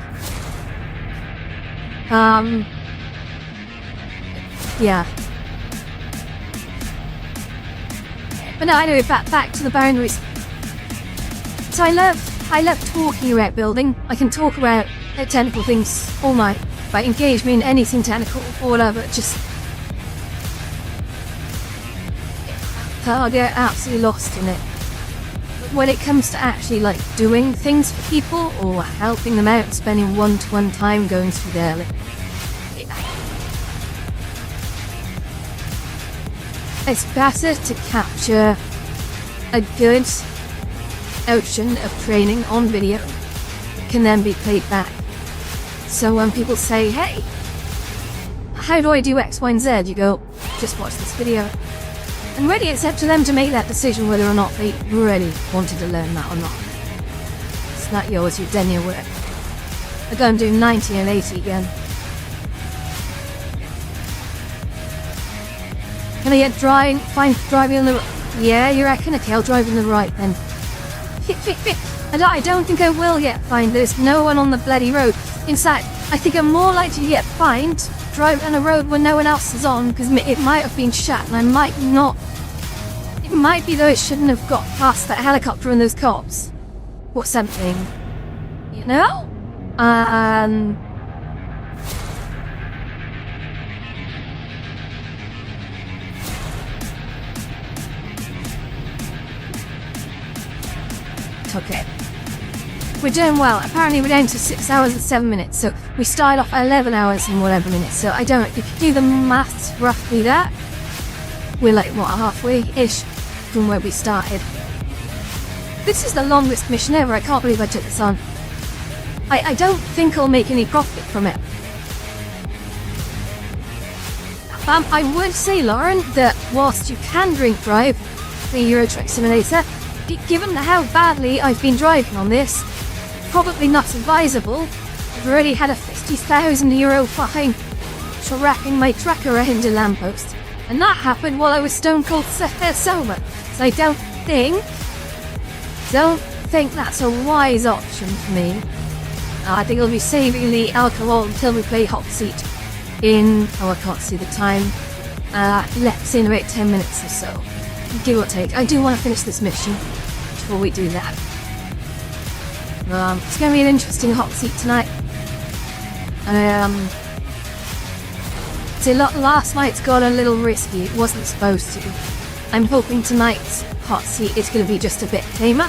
Yeah. But no, anyway, back to the boundaries. So I love talking about building. I can talk about technical things all night. But engage me in anything technical or whatever, just... I'll get absolutely lost in it. when it comes to actually like doing things for people or helping them out, spending one-to-one time going through their it's better to capture a good ocean of training on video that can then be played back. So when people say, hey, how do I do X, Y, and Z? You go, just watch this video. And really it's up to them to make that decision whether or not they really wanted to learn that or not. It's not yours, you've done your work. I go and do 90 and 80 again. Can I get find driving on the yeah, you reckon? Okay, I'll drive on the right then. I don't think I will get fined. There's no one on the bloody road. In fact, I think I'm more likely to get fined driving on a road when no one else is on, because it might have been shut and I might not. It might be though it shouldn't have got past that helicopter and those cops. Or something. You know? Okay. We're doing well. Apparently we're down to 6 hours and 7 minutes, so we started off at 11 hours and whatever minutes. So I don't know, if you do the maths roughly that, we're like, what, halfway-ish from where we started. This is the longest mission ever. I can't believe I took this on. I don't think I'll make any profit from it. I would say, Lauren, that whilst you can drink drive the Euro Truck Simulator, given how badly I've been driving on this, probably not advisable. I've already had a €50,000 fine for wrapping my truck around a lamppost, and that happened while I was stone cold sober. So I don't think that's a wise option for me. I think I'll be saving the alcohol until we play Hot Seat in, I can't see the time, let's say in about 10 minutes or so. Give or take. I do want to finish this mission before we do that. It's going to be an interesting hot seat tonight. Last night's got a little risky. It wasn't supposed to. I'm hoping tonight's hot seat is going to be just a bit tamer.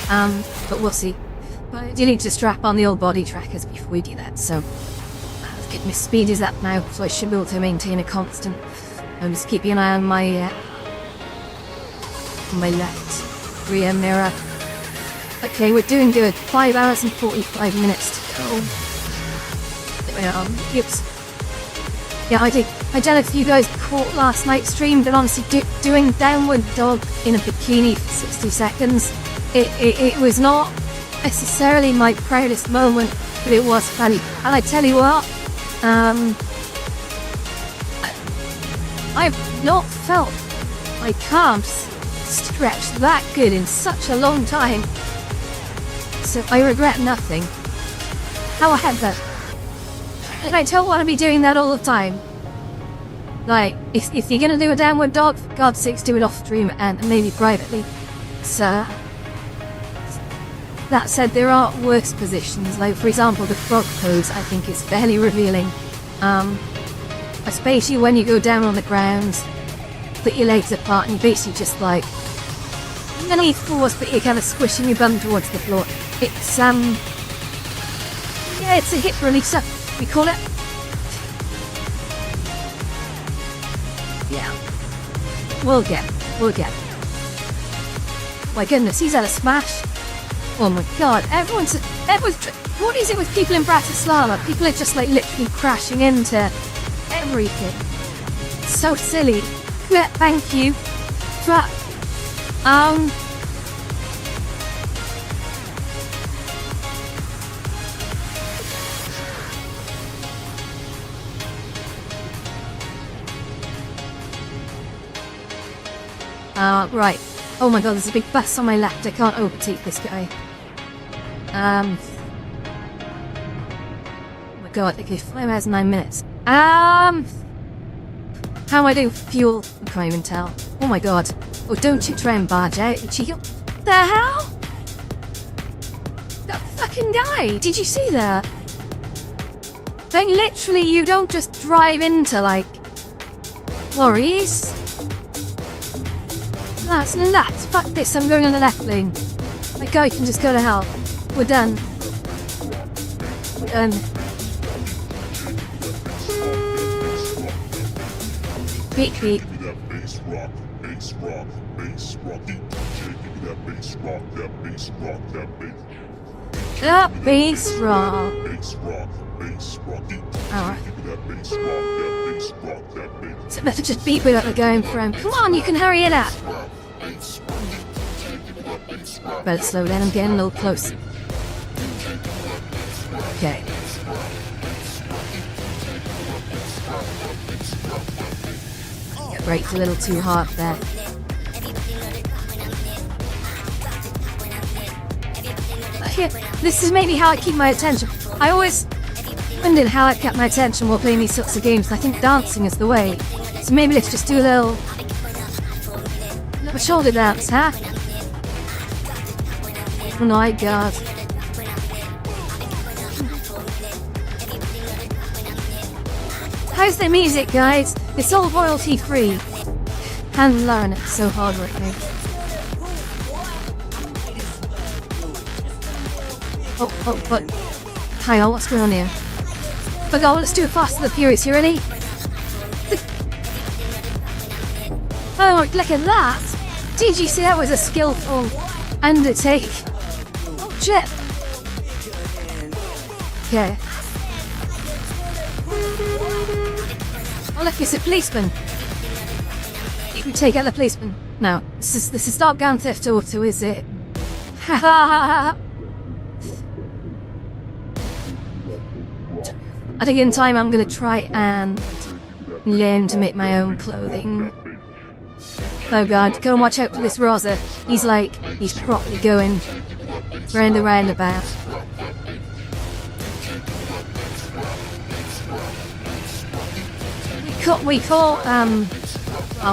But we'll see. But I do need to strap on the old body trackers before we do that. So let's get my speed is up now, so I should be able to maintain a constant. I'm just keeping an eye on my left rear mirror. Okay, we're doing good. 5 hours and 45 minutes to go. Oops. Yeah, I don't know if you guys caught last night's stream, but honestly, doing Downward Dog in a bikini for 60 seconds, it was not necessarily my proudest moment, but it was funny. And I tell you what, I've not felt my calves stretched that good in such a long time, so I regret nothing. However, and I don't want to be doing that all the time. Like, if you're gonna do a Downward Dog, for God's sakes, do it off stream and maybe privately. So that said, there are worse positions. Like, for example, the frog pose I think is fairly revealing. Especially when you go down on the ground, put your legs apart, and you basically just like any force, but you're kind of squishing your bum towards the floor. It's yeah, it's a hip releaser, we call it. Yeah, we'll get it. My goodness, he's had a smash. Oh my god, everyone's. What is it with people in Bratislava? People are just like literally crashing into everything. It's so silly. Yeah, thank you. But right. Oh my god, there's a big bus on my left. I can't overtake this guy. Oh my god, okay, 5 hours and 9 minutes. How am I doing fuel? I can't even tell. Oh my god. Oh, don't you try and barge out. What the hell? That fucking guy! Did you see that? Like, literally, you don't just drive into, like, lorries. That's nuts. Fuck this, I'm going on the left lane. My guy can just go to hell. We're done. We're done. Beat, beat. That bass rock. Alright. So better just beat without the going for him. Come on, you can hurry it up. Better slow down, I'm getting a little close. Okay. Get braked a little too hard there. Here, this is maybe how I keep my attention. I always wondered how I kept my attention while playing these sorts of games. I think dancing is the way. So maybe let's just do a little shoulder dance, huh? Oh my god. How's the music, guys? It's all royalty free. And learn it so hard right now. Oh, but hang on, what's going on here? But God, let's do it Fast and the Furious. You ready? Oh, look at that! Did you see that was a skillful undertake? Oh, shit! Okay. Oh, look, it's a policeman. You can take out the policeman. No, this is not Grand Theft Auto, is it? Ha ha ha ha! I think in time I'm gonna try and learn to make my own clothing. Oh god, go and watch out for this Rosa. He's properly going round the roundabout.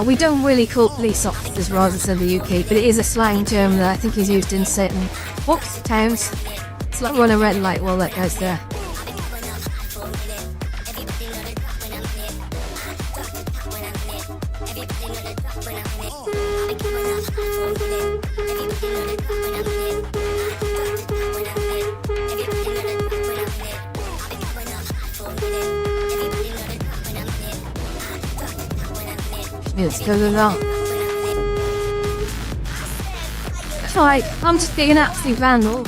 We don't really call police officers Rosas in the UK, but it is a slang term that I think is used in certain towns. It's like run a red light while that guy's there. Let's go now. Alright, I'm just being an absolute vandal.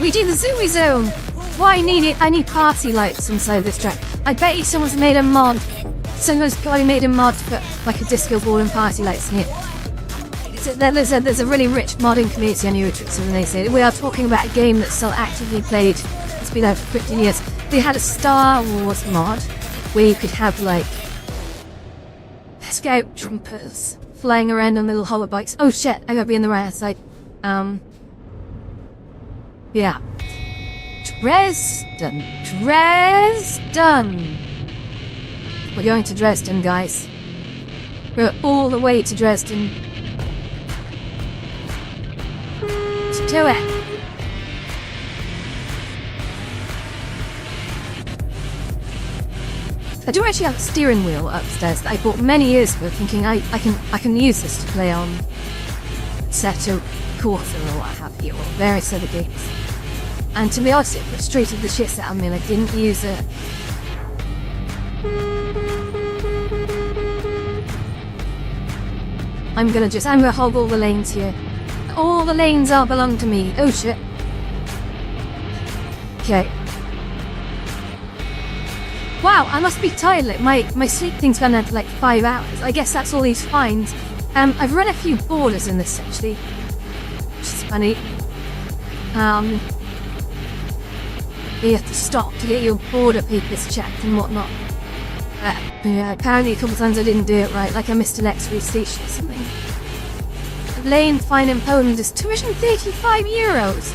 We do the Zooey Zone! Why need it? I need party lights inside this track. I bet you someone's made a mod. Someone's probably made a mod to put like a disco ball and party lights in it. There's a really rich modding community on YouTube, so when they say we are talking about a game that's still actively played. It's been out for 15 years. They had a Star Wars mod where you could have like scout troopers flying around on little hover bikes. Oh shit, I gotta be in the right side. Yeah. Dresden. We're going to Dresden, guys. We're all the way to Dresden. Let's do it. I do actually have a steering wheel upstairs that I bought many years ago, thinking I can use this to play on Assetto Corsa or what have you, or various other games. And to be honest, it frustrated the shit out of me and I didn't use it. I'm gonna hog all the lanes here. All the lanes all belong to me. Oh shit. Okay. Wow, I must be tired. Like my sleep thing's gone down to like 5 hours. I guess that's all these fines. I've run a few borders in this actually, which is funny. You have to stop to get your border papers checked and whatnot. Yeah, apparently a couple times I didn't do it right, like I missed an X-ray station or something. The lane fine in Poland is €235.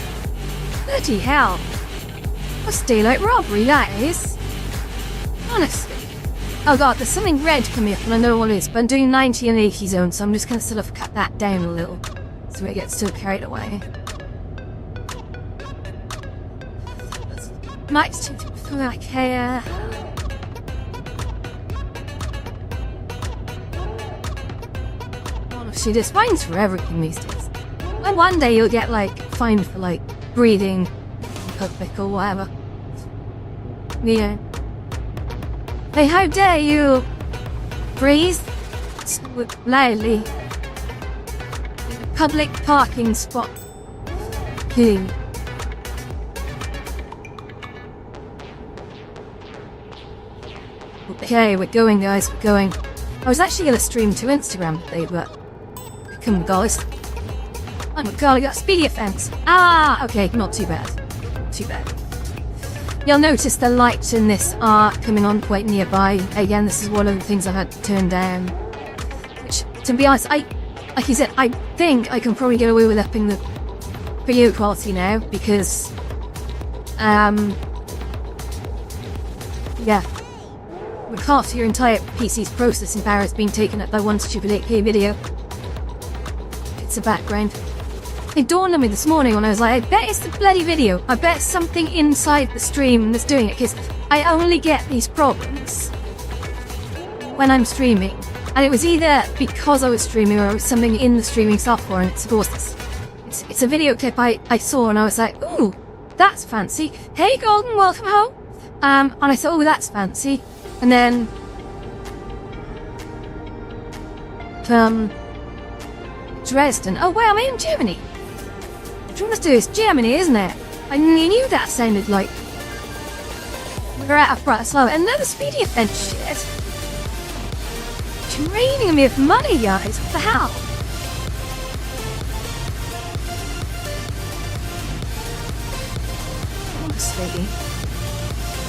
Bloody hell. That's daylight robbery, that is. Honestly. Oh god, there's something red coming up and I know what it is, but I'm doing 90 and 80 zone, so I'm just going to sort of cut that down a little so it gets too carried away. Max to okay, actually, there's fines for everything these days. And one day you'll get, like, fined for, like, breathing in public or whatever. Yeah. Hey, how dare you breathe so loudly in a public parking spot? King. Okay, we're going, guys, we're going. I was actually going to stream to Instagram today, but come guys. Oh my god, I got speedy offense. Ah, okay, not too bad. Not too bad. You'll notice the lights in this are coming on quite nearby. Again, this is one of the things I've had to turn down. Which, to be honest, like you said, I think I can probably get away with upping the video quality now, because, yeah. With half your entire PC's processing power is being taken up by one stupid 8K video. It's a background. It dawned on me this morning when I was like, I bet it's the bloody video. I bet it's something inside the stream that's doing it, because I only get these problems when I'm streaming. And it was either because I was streaming or it was something in the streaming software, and it's of course it's a video clip I saw and I was like, ooh, that's fancy. Hey Golden, welcome home. And I thought, oh, that's fancy. And then Dresden. Oh wow, I'm in Germany. What you want to do is Germany, isn't it? I knew that sounded like we're at a Bratislava. Another speedy offense shit. Draining me of money, guys. What the hell? Honestly,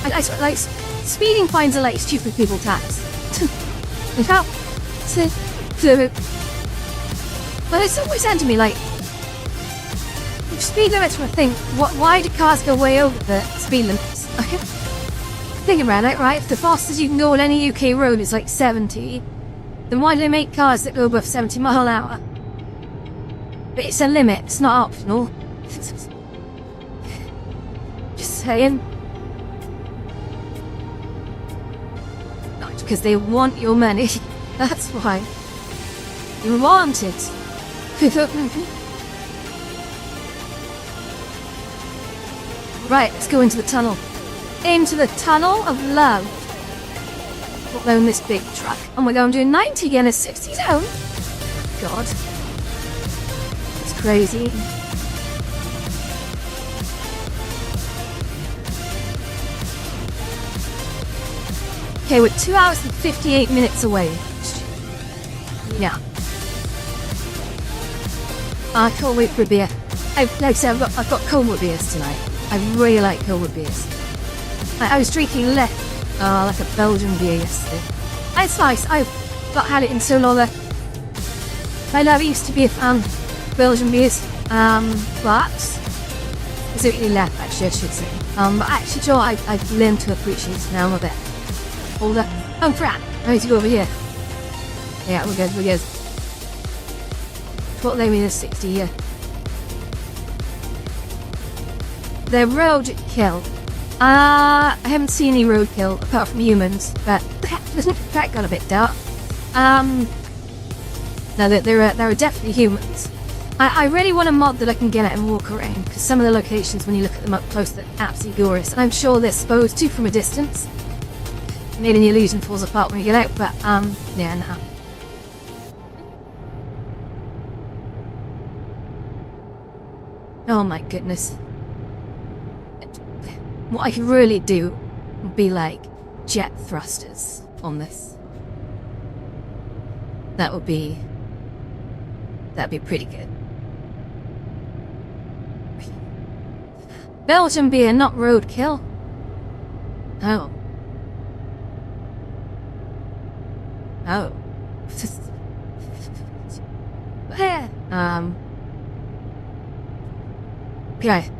I like speeding fines are like stupid people tax. In fact, but it's always said to me, like, if speed limits were a thing, why do cars go way over the speed limits? Thinking around it, right? If the fastest you can go on any UK road is like 70, then why do they make cars that go above 70 mile an hour? But it's a limit, it's not optional. Just saying. Not because they want your money, that's why. You want it. Right, let's go into the tunnel. Into the tunnel of love. We'll own this big truck. And we're going to do 90 again at 60 down. God. It's crazy. Okay, we're 2 hours and 58 minutes away. Yeah. I can't wait for a beer. Like I said, I've got Colewood beers tonight. I really like Colewood beers. I was drinking like a Belgian beer yesterday. It's nice. I've not had it in so long. My dad used to be a fan of Belgian beers, but specifically left, actually, I should say. But actually, Joe, I've learned to appreciate it now. I'm a bit older. Oh crap! I need to go over here. Yeah, we're good. We're good. What name is 60 here? The roadkill. I haven't seen any roadkill apart from humans, but that got a bit dark. No, there are definitely humans. I really want a mod that I can get out and walk around, because some of the locations, when you look at them up close, they're absolutely glorious. And I'm sure they're supposed to from a distance. Maybe the illusion falls apart when you get out, but yeah, no. Oh my goodness. What I could really do would be like jet thrusters on this. That'd be pretty good. Belgian beer, not roadkill. Oh. Oh. Okay.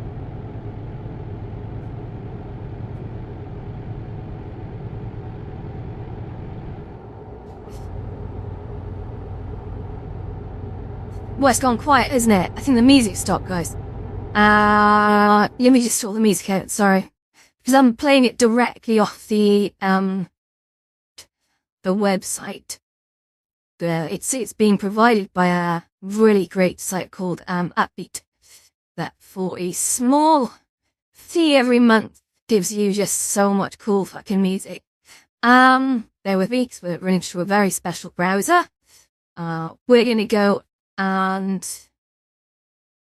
Well, it's gone quiet, isn't it? I think the music stopped, guys. Let me just sort the music out, sorry. Because I'm playing it directly off the website. It's being provided by a really great site called Upbeat, that for a small fee every month gives you just so much cool fucking music. There with me, because we're running through a very special browser. We're gonna go and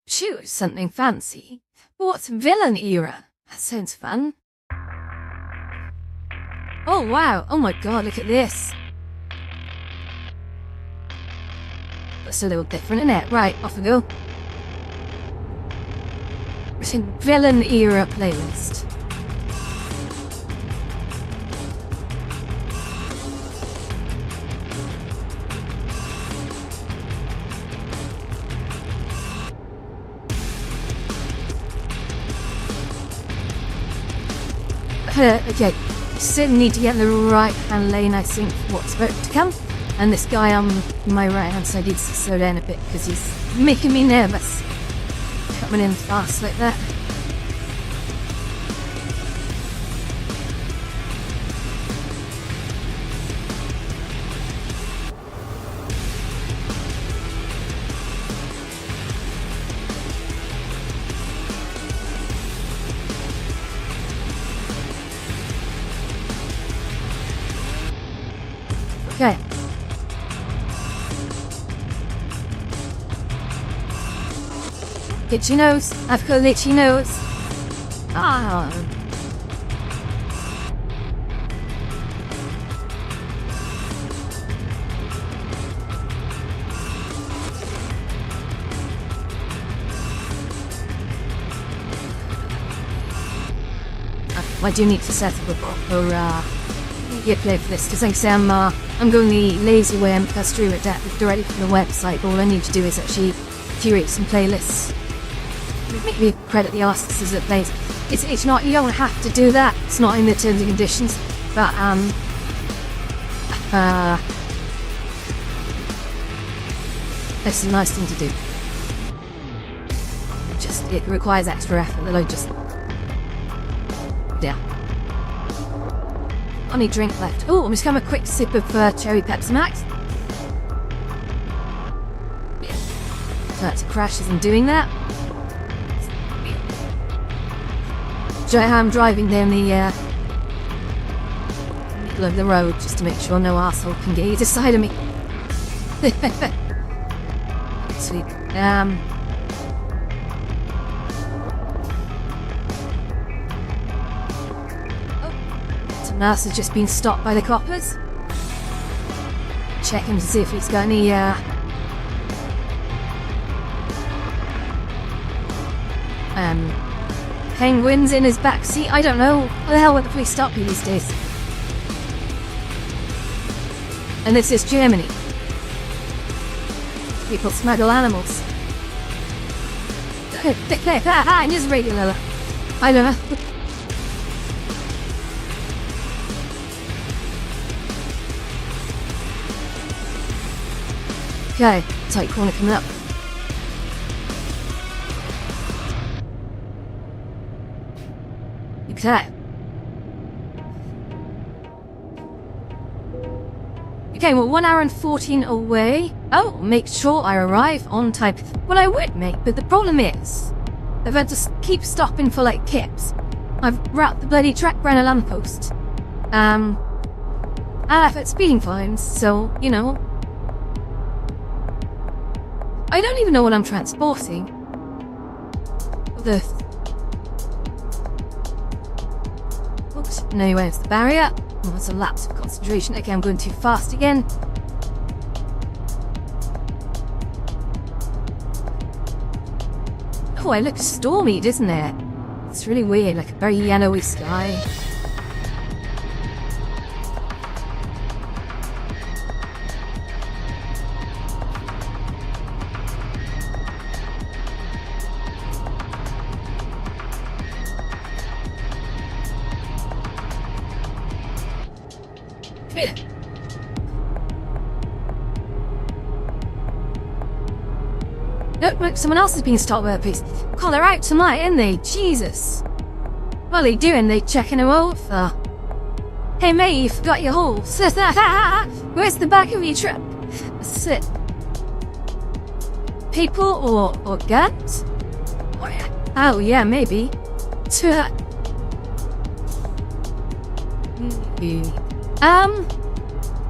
choose something fancy. What's Villain Era? That sounds fun. Oh wow, oh my god, look at this. That's a little different, isn't it? Right, off we go. It's in Villain Era playlist. Okay, still need to get in the right hand lane, I think, for what's about to come. And this guy on my right hand side needs to slow down a bit because he's making me nervous. Coming in fast like that. Okay. Itchy nose. I've got an itchy nose. Ah. I do need to set up a proper play for this, because like I say, I'm going the lazy way and stream it directly from the website. All I need to do is actually curate some playlists. Maybe credit the artists that plays. It's not, you don't have to do that. It's not in the terms and conditions. But it's a nice thing to do. Just it requires extra effort that I just Only drink left. Oh, I'm just having a quick sip of cherry Pepsi Max. So that's a crash as I'm doing that. So I'm driving down the middle of the road just to make sure no arsehole can get either side of me. Sweet. Nas has just been stopped by the coppers. Check him to see if he's got any penguins in his back seat. I don't know. What the hell would the police stop you these days? And this is Germany. People smuggle animals. I'm just regular. I don't know. Okay, tight corner coming up. Okay. Okay, well, 1 hour and 14 away. Oh, make sure I arrive on time. Well, I would, mate, but the problem is I've had to keep stopping for, like, kips. I've wrapped the bloody track around a lamppost. And I've had speeding fines, so, you know. I don't even know what I'm transporting. Oops, no, where's the barrier? Oh, it's a lapse of concentration. Okay, I'm going too fast again. Oh, it looks stormy, doesn't it? It's really weird, like a very yellowy sky. Look, someone else has been stopped by a police. God, they're out tonight, ain't they? Jesus. What are they doing? They checking him over. Hey mate, you forgot your horse. Where's the back of your truck? Sit. People or guns? Oh yeah, maybe.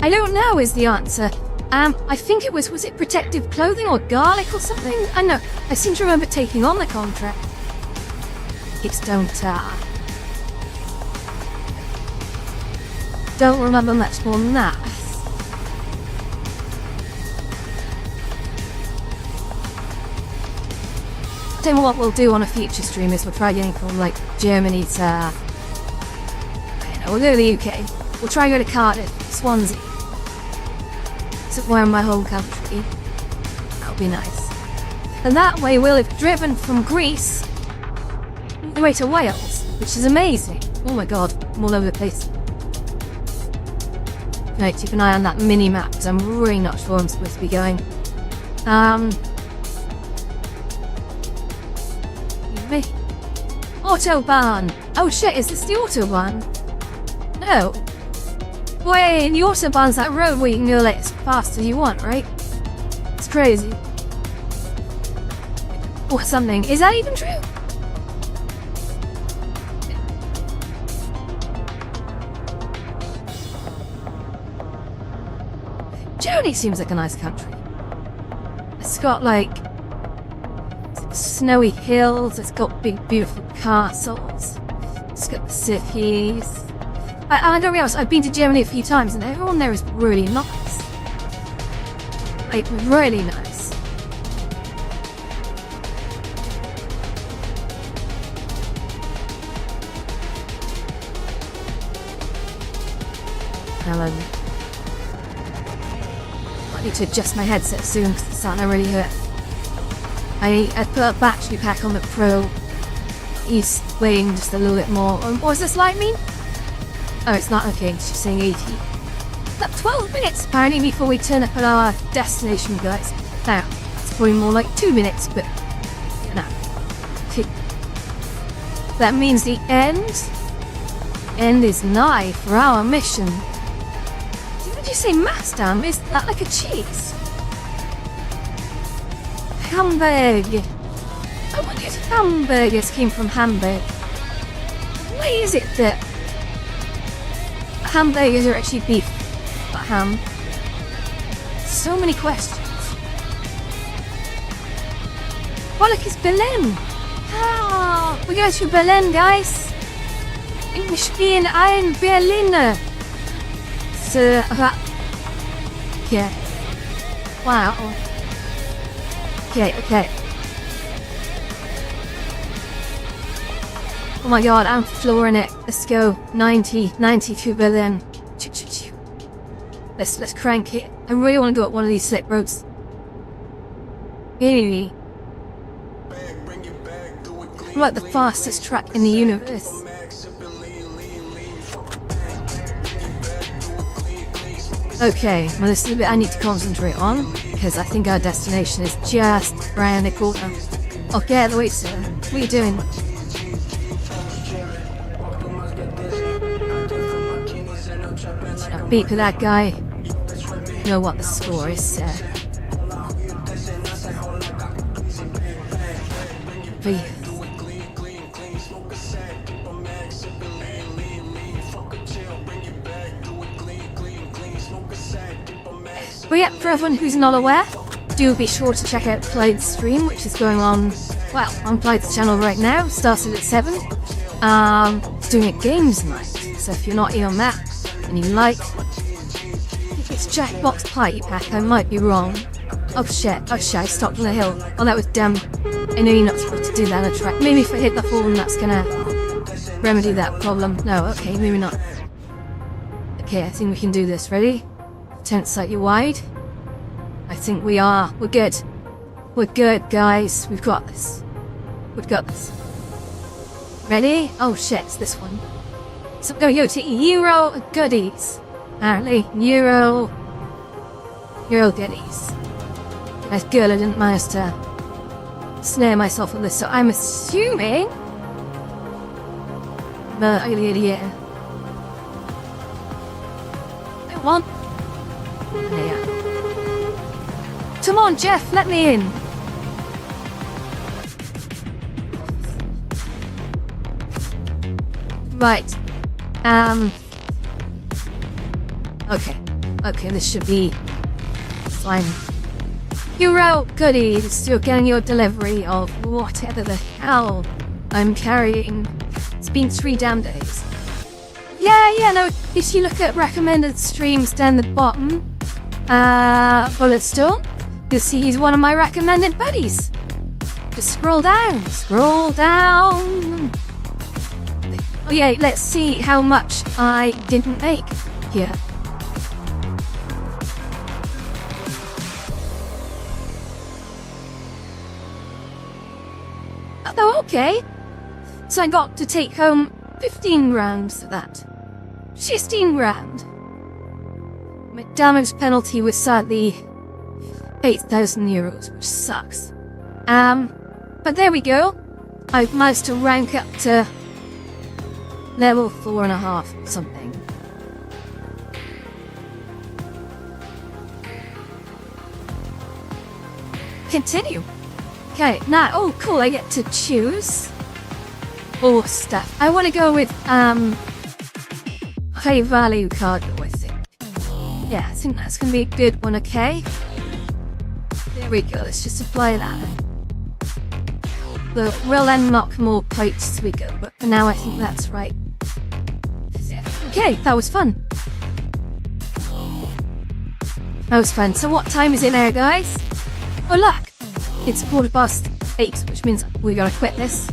I don't know is the answer. I think was it protective clothing or garlic or something? I know. I seem to remember taking on the contract. It's don't remember much more than that. I think what we'll do on a future stream is we'll try getting from like Germany to we'll go to the UK. We'll try and go to Cardiff, Swansea. Somewhere in my home country. That'll be nice. And that way we'll have driven from Greece all the way to Wales, which is amazing. Oh my god, I'm all over the place. Right, keep an eye on that mini map because I'm really not sure I'm supposed to be going. Me. Autobahn! Oh shit, is this the Autobahn? No. Boy, in the Autobahn's that road where you can go like as fast as you want, right? It's crazy. Or something. Is that even true? Germany seems like a nice country. It's got like snowy hills, it's got big beautiful castles, it's got the cities. I don't realize I've been to Germany a few times and everyone there is really nice. Like really nice. Helen. I need to adjust my headset soon because it's starting to really hurt. I put a battery pack on the Pro. He's weighing just a little bit more. What does this light mean? Oh, it's not okay. It's just saying 80. That's 12 minutes apparently before we turn up at our destination, guys. Now, it's probably more like 2 minutes, but you know. Okay. That means the end is nigh for our mission. Did you say Masdam? Is that like a cheese? Hamburg. I wonder if hamburgers came from Hamburg. Why is it that hamburgers are actually beef, but ham? So many questions. Oh look, it's Berlin. Ah, we're going to Berlin, guys. Ich spiele ein Berliner. So, yeah. Wow. Okay. Oh my god, I'm flooring it. Let's go. 90 to Berlin. Let's crank it. I really want to go up one of these slip roads. Really. I'm like the fastest track in the universe. Okay, well this is a bit I need to concentrate on, because I think our destination is just around the corner. Oh, get out of the way, sir. What are you doing? Beat with that guy. You know what the score is, sir. Beat. But yeah, for everyone who's not aware, do be sure to check out Clyde's stream, which is going on, well, on Clyde's channel right now, started at 7. It's doing a games night, so if you're not in on that, and you like, I think it's Jackbox Party Pack, I might be wrong. Oh shit, I stopped on the hill. Oh, that was dumb. I know you're not supposed to do that on a track. Maybe if I hit the fall, that's gonna remedy that problem. No, okay, maybe not. Okay, I think we can do this. Ready? Tent slightly wide. I think we are. We're good. We're good, guys. We've got this. We've got this. Ready? Oh shit, it's this one. So I'm gonna go to Euro goodies. Apparently, Euro goodies. That's good, I didn't manage to snare myself on this, so I'm assuming. But yeah. I want. Yeah. come on, Jeff, let me in. Right. Okay, this should be fine. Hero goodies, you're getting your delivery of whatever the hell I'm carrying. It's been 3 damn days. Yeah, no, if you look at recommended streams down the bottom, Bulletstorm, you'll see he's one of my recommended buddies. Just scroll down. Oh yeah, let's see how much I didn't make here. Oh, okay. So I got to take home 15 rounds for that. 16 round. My damage penalty was sadly 8,000 euros, which sucks. But there we go. I've managed to rank up to level 4.5 or something. Continue. Okay, now, oh cool, I get to choose more stuff. I want to go with, high value cargo, I think. Yeah, I think that's going to be a good one, okay? There we go, let's just apply that. So, we'll unlock more pipes as we go, but for now I think that's right. Okay, that was fun. That was fun. So what time is it now, guys? Oh look! It's 8:15, which means we gotta quit this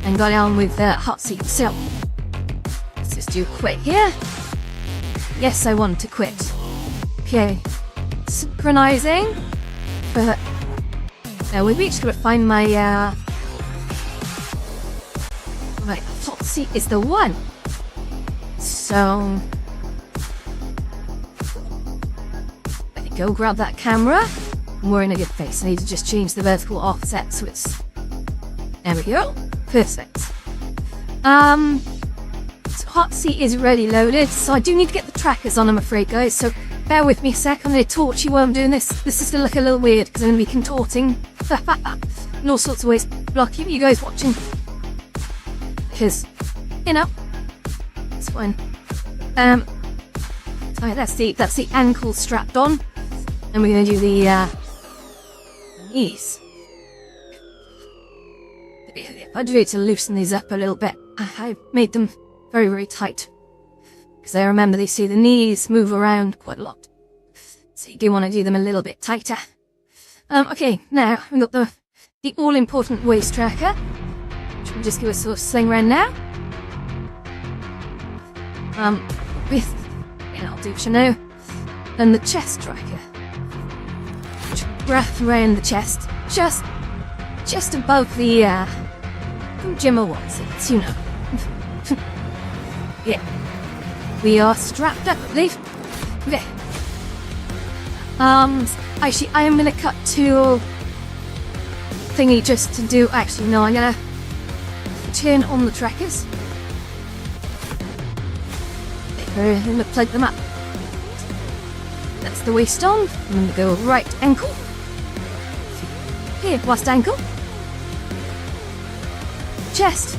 and go down with the hot seat. So, let's just do quit here. Yes, I want to quit. Okay, synchronizing. But now we've each got to find my right, hot seat is the one. So, there you go. Grab that camera. We're in a good place. I need to just change the vertical offset so it's... There we go. Perfect. So hot seat is already loaded, so I do need to get the trackers on, I'm afraid, guys, so bear with me a sec. I'm going to torch you while I'm doing this. This is going to look a little weird because I'm going to be contorting in all sorts of ways. But I'll keep you guys watching because, you know, it's fine. Sorry, that's the ankle strapped on, and we're going to do the knees. I do need to loosen these up a little bit. I made them very, very tight because I remember they say the knees move around quite a lot, so you do want to do them a little bit tighter. Okay, now we've got the all-important waist tracker, which will just give us a sort of sling around now. With, I'll do for now, and the chest tracker, which will wrap around the chest, just above the Jimmer wants it, you know. Yeah, we are strapped up, I believe. Okay. Actually, I am gonna cut to thingy just to do. Actually, no, I'm gonna turn on the trackers. We're gonna plug them up. That's the waist on. I'm gonna go right ankle. Here, left ankle. Chest.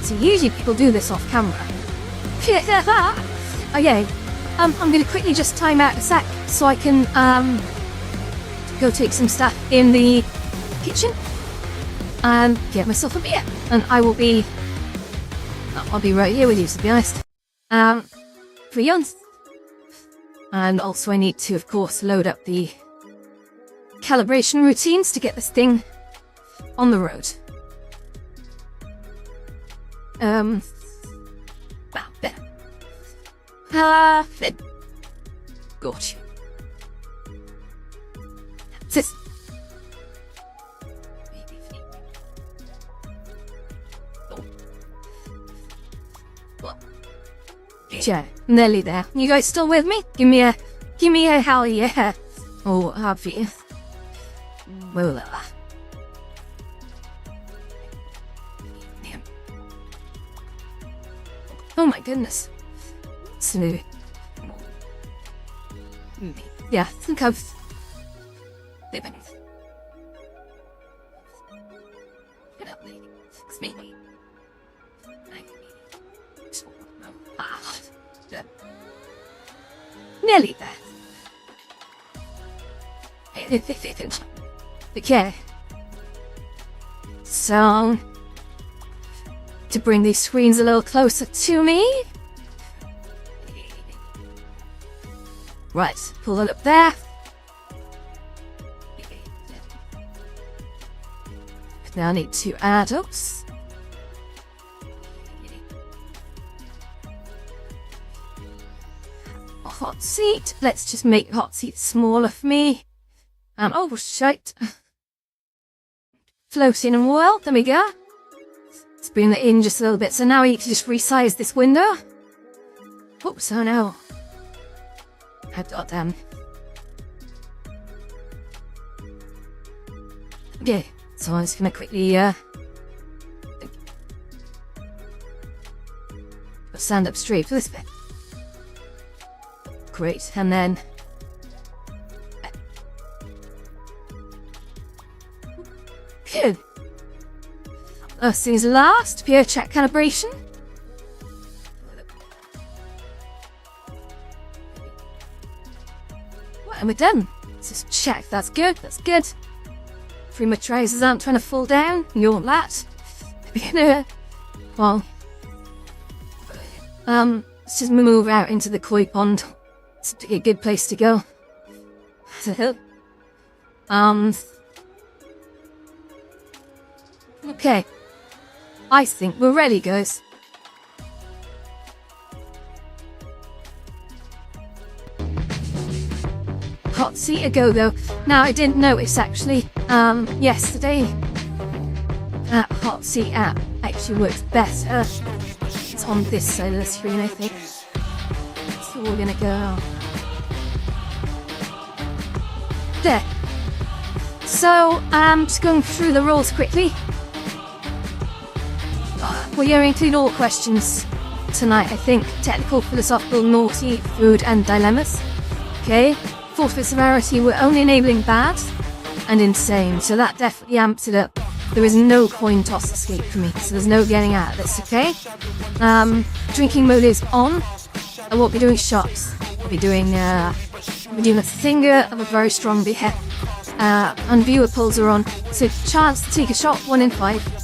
So usually people do this off camera. Okay. I'm gonna quickly just time out a sec so I can go take some stuff in the kitchen and get myself a beer. And I'll be right here with you, to be honest. For Jons. And also I need to, of course, load up the calibration routines to get this thing on the road. There. Perfect. Got you. That's it. Yeah, nearly there. You guys still with me? Give me a hell yeah. Oh, happy. Well, oh my goodness. So, yeah, I think I've living. Get up, lady. It's me. Nearly there. Okay. So, to bring these screens a little closer to me. Right, pull it up there. Now I need 2 adults. A hot seat. Let's just make the hot seat smaller for me. Oh shite. Floating and well, there we go. Let's bring that in just a little bit. So now we need to just resize this window. Oops, oh no. Goddamn. Okay, so I'm just gonna quickly stand up straight for this bit. Great, and then good. First things last, pure check calibration. And we're done. Let's just check. That's good. That's good. Free my trousers aren't trying to fall down. You want that? Well, let's just move out into the koi pond. It's a good place to go. Okay. I think we're ready, guys. Hot seat ago though. Now I didn't notice actually, yesterday that hot seat app actually works better. It's on this side of the screen, I think. So we're gonna go there. So just going through the rules quickly. We're going to include all questions tonight, I think. Technical, philosophical, naughty, food and dilemmas. Okay. For severity, we're only enabling bad and insane, so that definitely amps it up. There is no coin toss escape for me, so there's no getting out of this, okay? Drinking mode is on. I won't be doing shots. I'll be doing a finger of a very strong beer. And viewer pulls are on, so chance to take a shot, 1 in 5.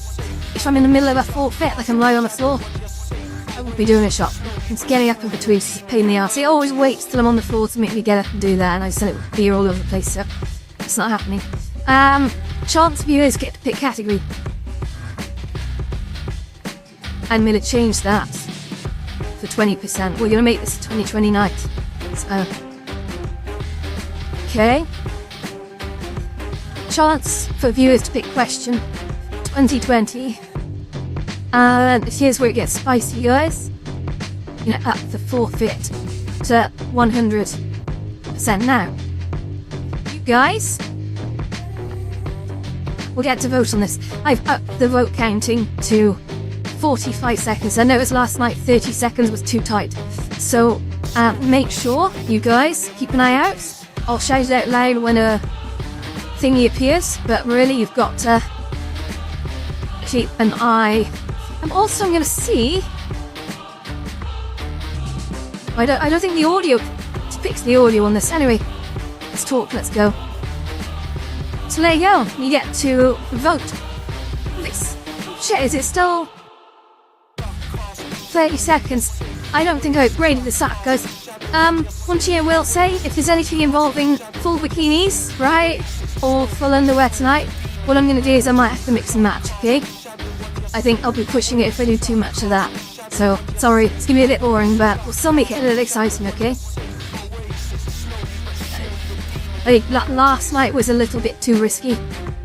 If I'm in the middle of a forfeit, like I'm lying on the floor, I won't be doing a shot. It's getting up in between, it's a pain in the arse. It always waits till I'm on the floor to make me get up and do that, and I just said it would be all over the place, so it's not happening. Chance viewers get to pick category. I'm going to change that for 20%. We're going to make this a 2020 night. So, okay. Chance for viewers to pick question 2020. And here's where it gets spicy, guys. You know, up the forfeit to 100% now. You guys will get to vote on this. I've upped the vote counting to 45 seconds. I noticed last night 30 seconds was too tight. So make sure you guys keep an eye out. I'll shout it out loud when a thingy appears, but really you've got to keep an eye. I'm also going to see. I don't think the audio, to fix the audio on this. Anyway, let's talk, let's go. So there you go, you get to vote. This, shit, is it still 30 seconds? I don't think I upgraded this app, guys. One thing I will say, if there's anything involving full bikinis, right, or full underwear tonight, what I'm going to do is I might have to mix and match, okay? I think I'll be pushing it if I do too much of that. So, sorry, it's going to be a bit boring, but we'll still make it a little exciting, okay? I think last night was a little bit too risky.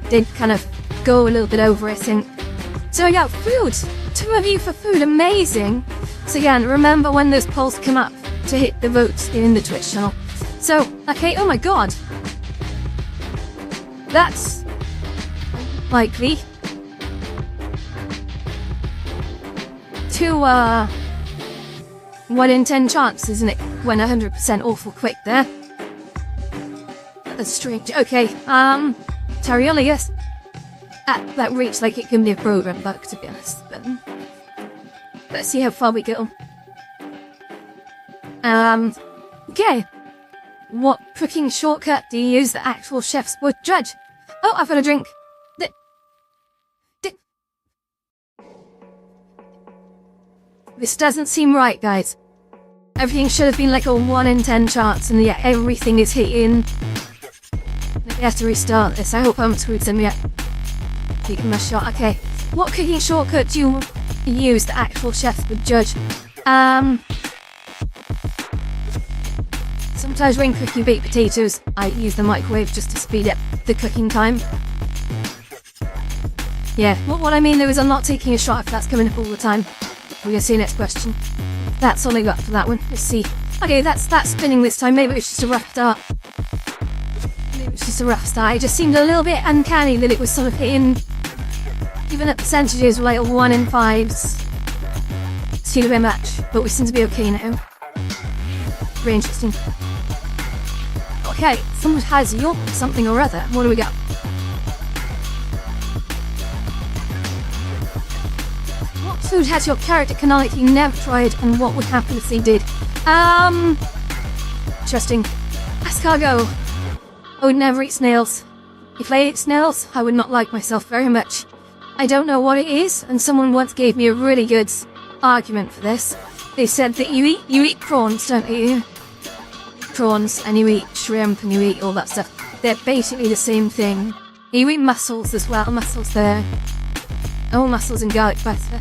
Did kind of go a little bit over, I think. So yeah, food. 2 of you for food, amazing. So again, remember when those polls come up to hit the votes in the Twitch channel. So, okay, oh my god. That's likely to 1 in 10 chance, isn't it? Went 100% awful quick there. That's strange. Okay, Tariola, yes. That reads like it can be a program bug, to be honest, but let's see how far we go. Okay. What cooking shortcut do you use that actual chefs would judge? Oh, I've got a drink. This doesn't seem right, guys. Everything should have been like a 1 in 10 chance, and yet everything is hitting. Maybe I have to restart this. I hope I haven't screwed them yet. Taking my shot. Okay. What cooking shortcut do you use that actual chefs would judge? Sometimes when cooking baked potatoes, I use the microwave just to speed up the cooking time. Yeah, what I mean though is I'm not taking a shot if that's coming up all the time. We're gonna see next question. That's all I got for that one. Let's see. Okay, that's spinning this time. Maybe it was just a rough start. It just seemed a little bit uncanny that it was sort of hitting, even at percentages like 1 in 5s. Seemed a bit much, but we seem to be okay now. Very interesting. Okay, someone has your something or other. What do we got? What food has your character canonically never tried, and what would happen if they did? Interesting. Escargot. I would never eat snails. If I ate snails, I would not like myself very much. I don't know what it is, and someone once gave me a really good argument for this. They said that you eat prawns, don't you? Prawns, and you eat shrimp, and you eat all that stuff. They're basically the same thing. You eat mussels as well. Mussels there. Oh, mussels and garlic butter.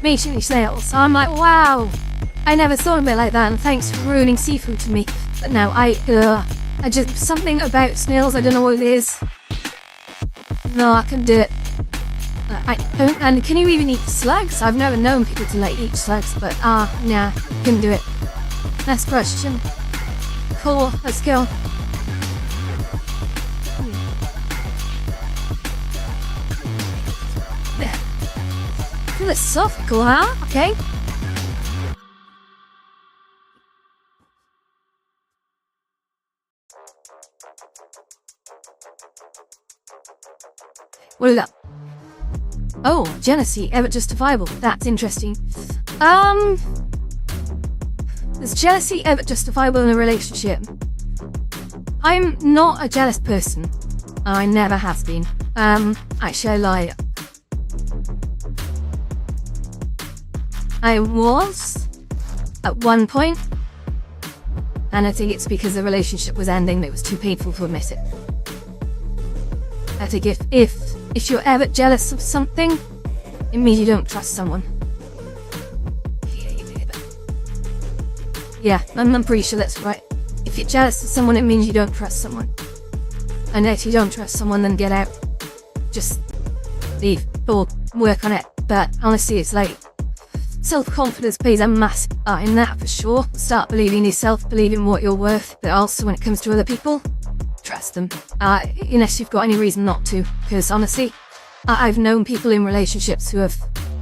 Basically snails. So I'm like, wow. I never thought of it like that, and thanks for ruining seafood to me. But now I just, something about snails, I don't know what it is. No, I can do it. I don't, and can you even eat slugs? I've never known people to like eat slugs, but nah, couldn't do it. Next question. Cool, let's go. Philosophical, huh? Okay. What is that? Oh, jealousy, ever justifiable. That's interesting. Is jealousy ever justifiable in a relationship? I'm not a jealous person. I never have been. Actually, I lie. I was at one point, and I think it's because the relationship was ending. It was too painful to admit it. I think if you're ever jealous of something, it means you don't trust someone. Yeah, I'm pretty sure that's right. If you're jealous of someone, it means you don't trust someone. And if you don't trust someone, then get out. Just leave or work on it. But honestly, it's like self-confidence plays a massive part in that for sure. Start believing yourself, believing what you're worth. But also when it comes to other people, trust them. Unless you've got any reason not to. Because honestly, I've known people in relationships who have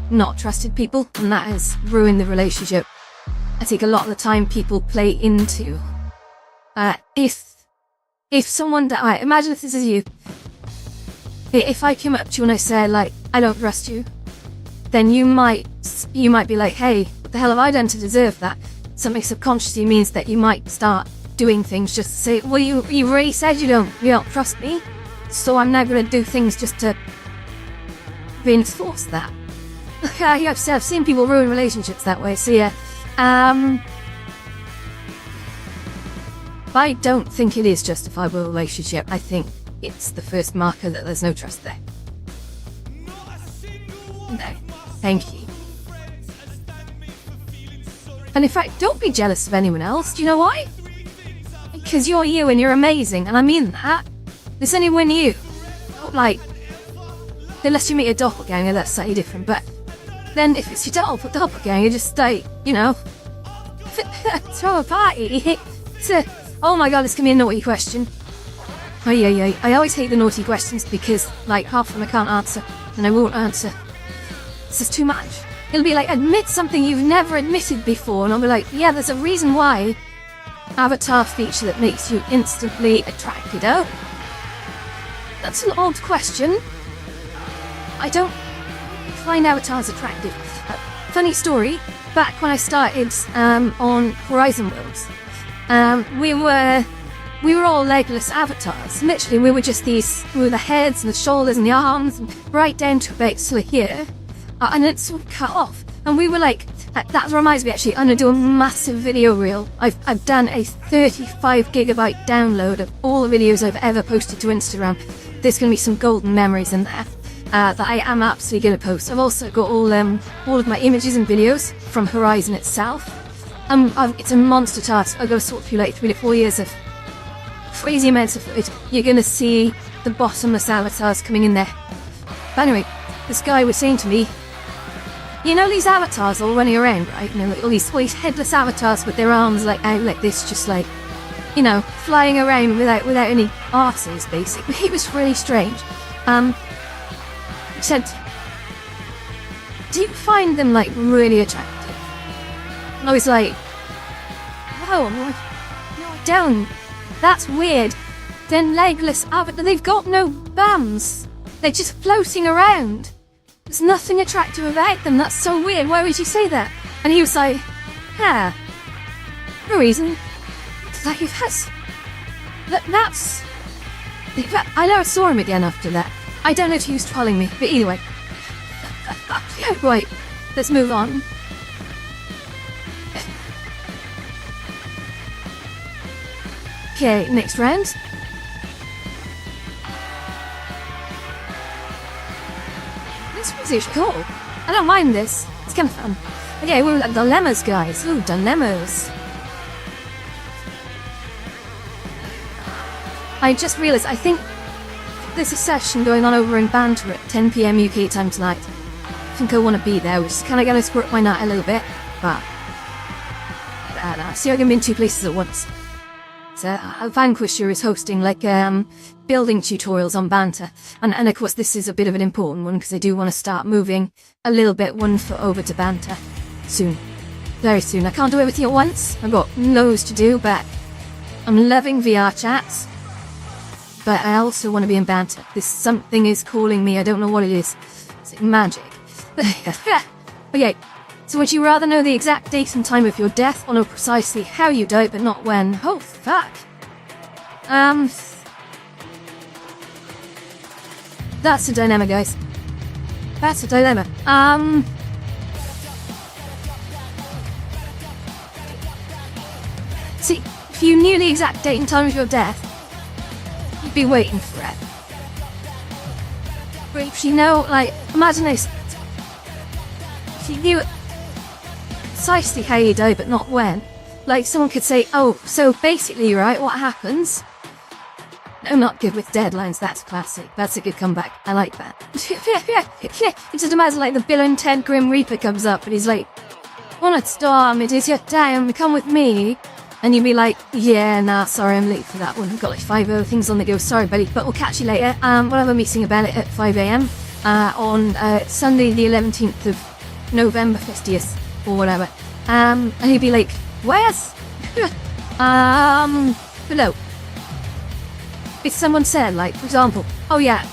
not trusted people, and that has ruined the relationship. I think a lot of the time people play into if someone that imagine if this is you. If I came up to you and I said like I don't trust you, then you might be like, hey, what the hell have I done to deserve that? Something subconsciously means that you might start doing things just to say, well, you already said you don't trust me, so I'm now going to do things just to reinforce that. I've seen people ruin relationships that way. So yeah. I don't think it is justifiable relationship. I think it's the first marker that there's no trust there. No, thank you. And in fact, don't be jealous of anyone else. Do you know why? Because you're you and you're amazing, and I mean that. There's anyone you. Like, unless you meet a doppelganger, that's slightly different, but then if it's your doppelganger, just like, throw a party. Oh my god, this can be a naughty question. Oh yeah. I always hate the naughty questions because, like, half of them I can't answer, and I won't answer. It's just too much. It'll be like, admit something you've never admitted before, and I'll be like, yeah, there's a reason why. avatar feature that makes you instantly attracted? Oh, that's an odd question. I don't find avatars attractive. Funny story, back when I started on Horizon Worlds, we were all legless avatars. Literally, we were just we were the heads and the shoulders and the arms, and right down to about sort of here, and it's sort of cut off. And we were like, that reminds me actually, I'm gonna do a massive video reel. I've done a 35 gigabyte download of all the videos I've ever posted to Instagram. There's gonna be some golden memories in there that I am absolutely gonna post. I've also got all of my images and videos from Horizon itself. It's a monster task. I've got to sort through like 3 to 4 years of crazy amounts of footage. You're gonna see the bottomless avatars coming in there. But anyway, this guy was saying to me, you know these avatars all running around, right? You know, like all these headless avatars with their arms like out like this, just like, you know, flying around without any arses, basically. It was really strange. He said, do you find them like really attractive? And I was like, no, I don't. That's weird. They're legless avatars. They've got no bums. They're just floating around. There's nothing attractive about them. That's so weird. Why would you say that? And he was like, yeah, no reason. Like, that's... I never saw him again after that. I don't know if he was trolling me, but either way. Right, let's move on. Okay, next round. This music's cool. I don't mind this. It's kind of fun. Okay, we're at dilemmas, guys. Ooh, dilemmas. I just realised, I think there's a session going on over in Banter at 10 PM UK time tonight. I think I want to be there, which is kind of going to squirt my night a little bit, but see, I can be in 2 places at once. So, Vanquisher is hosting like building tutorials on Banter, and of course this is a bit of an important one because I do want to start moving a little bit one foot over to Banter soon, very soon. I can't do everything at once. I've got loads to do, but I'm loving VR chats. But I also want to be in Banter. This something is calling me. I don't know what it is. It's like magic. Okay, so would you rather know the exact date and time of your death or know precisely how you died but not when? Oh, fuck. That's a dilemma, guys. That's a dilemma. See, if you knew the exact date and time of your death, you'd be waiting for it. But if you know, like, imagine this. If you knew precisely how you die, but not when. Like, someone could say, oh, so basically, right, what happens? I'm not good with deadlines, that's classic. That's a good comeback. I like that. You just imagine, like, the Bill and Ted Grim Reaper comes up, and he's like, on a storm, it is your time, come with me. And you'd be like, yeah, nah, sorry, I'm late for that one. I've got like 5 other things on the go. Sorry, buddy, but we'll catch you later. We'll have a meeting about it at 5 AM on Sunday the 11th of November 50th or whatever. And he'd be like, where's? Below. If someone said, like, for example, oh yeah,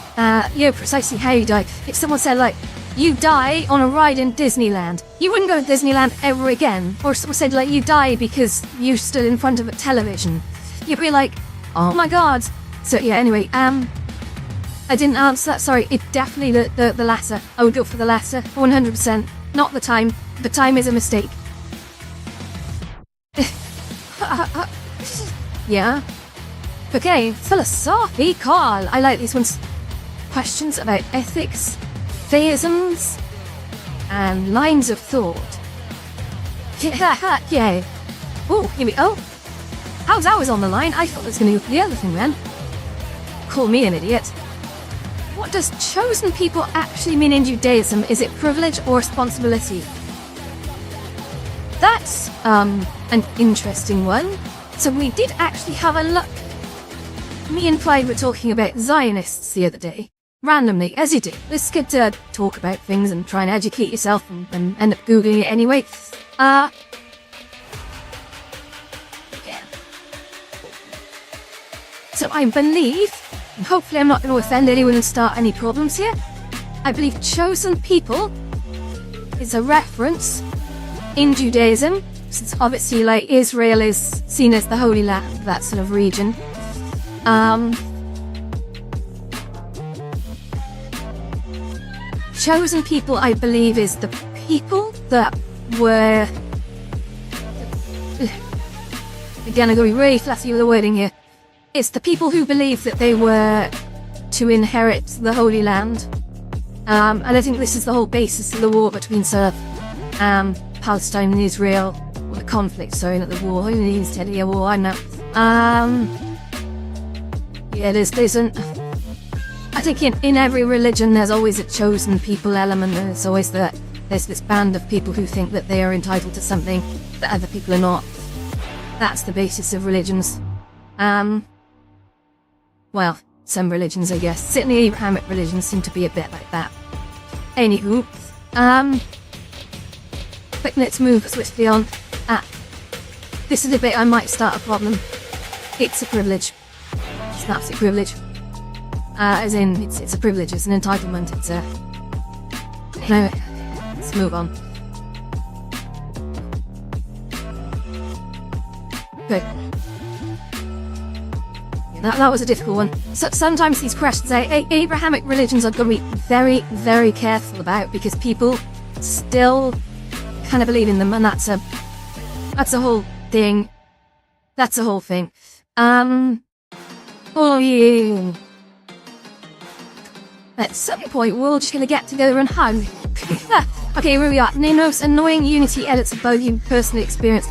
precisely how you die. If someone said, like, you die on a ride in Disneyland, you wouldn't go to Disneyland ever again. Or someone said, like, you die because you stood in front of a television, you'd be like, oh my god. So yeah, anyway, I didn't answer that, sorry. It definitely the latter. I would go for the latter, 100%. Not the time. The time is a mistake. Yeah. Okay, philosophical. I like these ones. Questions about ethics, theisms, and lines of thought. Yeah. Oh, here we go. How's I was on the line? I thought I was going to go for the other thing then. Call me an idiot. What does chosen people actually mean in Judaism? Is it privilege or responsibility? That's an interesting one. So we did actually have a look. Me and Clyde were talking about Zionists the other day. Randomly, as you do. It's good to talk about things and try and educate yourself and end up Googling it anyway. Yeah. So I believe, and hopefully I'm not going to offend anyone and start any problems here, I believe chosen people is a reference in Judaism, since obviously like Israel is seen as the Holy Land, that sort of region. Chosen people, I believe, is the people that were... Again, I'm going to be really fussy with the wording here. It's the people who believe that they were to inherit the Holy Land. And I think this is the whole basis of the war between sort of Palestine and Israel, or the conflict, sorry, not the war. Who needs to a war? I know. Yeah, there's an... I think in every religion there's always a chosen people element. There's always there's this band of people who think that they are entitled to something that other people are not. That's the basis of religions. Well, some religions, I guess. Certainly Abrahamic religions seem to be a bit like that. Anywho, but let's move swiftly on. This is a bit I might start a problem. It's a privilege. It's an absolute privilege. As in, it's a privilege, it's an entitlement, it's a... No, let's move on. Good. That was a difficult one. So sometimes these questions, Abrahamic religions I've got to be very, very careful about, because people still kind of believe in them, and that's a whole thing. That's a whole thing. Oh yeah. At some point, we're all just gonna get together and hug. Okay, here we are. Ninos, annoying Unity edits about you personally experienced.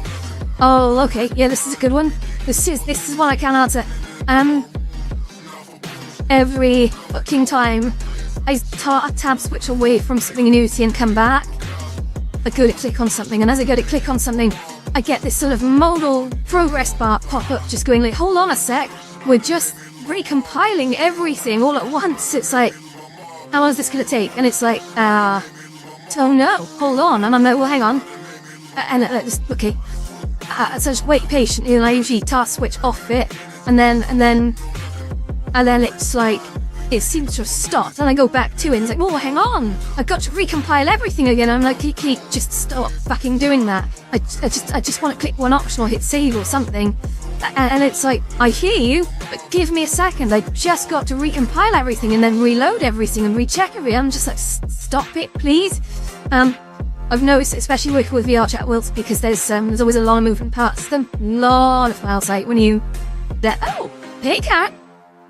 Oh, okay. Yeah, this is a good one. This is one I can answer. Every fucking time I tab switch away from something in Unity and come back, I go to click on something, and as I go to click on something, I get this sort of modal progress bar pop up, just going like, hold on a sec, we're just recompiling everything all at once. It's like, how long is this going to take? And it's like, oh no, hold on. And I'm like, well, hang on. And just, okay. So just wait patiently, and I usually task switch off it, and then it's like, it seems to have stopped, and I go back to it, and it's like, oh, hang on, I've got to recompile everything again. I'm like, Kiki, just stop fucking doing that. I just want to click one option or hit save or something. And it's like, I hear you, but give me a second. I just got to recompile everything and then reload everything and recheck everything. I'm just like, stop it, please. I've noticed, especially working with VRChat Worlds, because there's always a lot of moving parts to them. A lot of files, like when you... Oh, hey cat,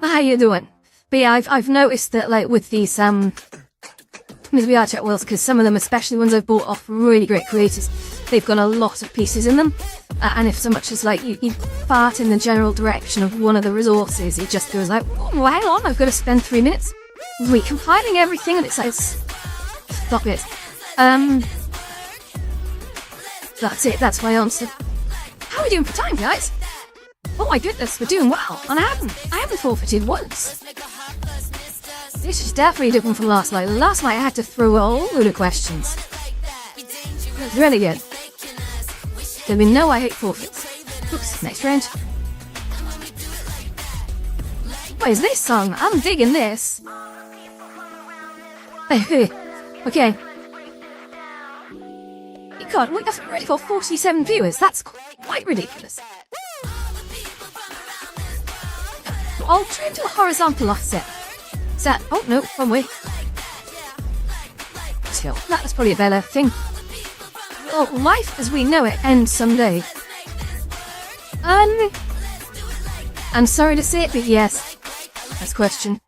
how you doing? But yeah, I've noticed that, like, with these with VRChat Worlds, because some of them, especially ones I've bought off really great creators, they've got a lot of pieces in them. And if so much as like you fart in the general direction of one of the resources, it just goes like, oh, well, hang on, I've got to spend 3 minutes recompiling everything, and it's like, stop it. That's it, that's my answer. How are we doing for time, guys? Oh my goodness, we're doing well, and I haven't forfeited once. This is definitely different from last night. Last night I had to throw a whole load of questions. It's really good. There'll be no I hate forfeits. Oops, next round. What is this song? I'm digging this. Okay. God, wait, that's already got 47 viewers. That's quite ridiculous. I'll try and do a horizontal offset. Is that... Oh, no, wrong way. Still, that's probably a better thing. Well, life as we know it ends someday. I'm sorry to say it, but yes. That's a question.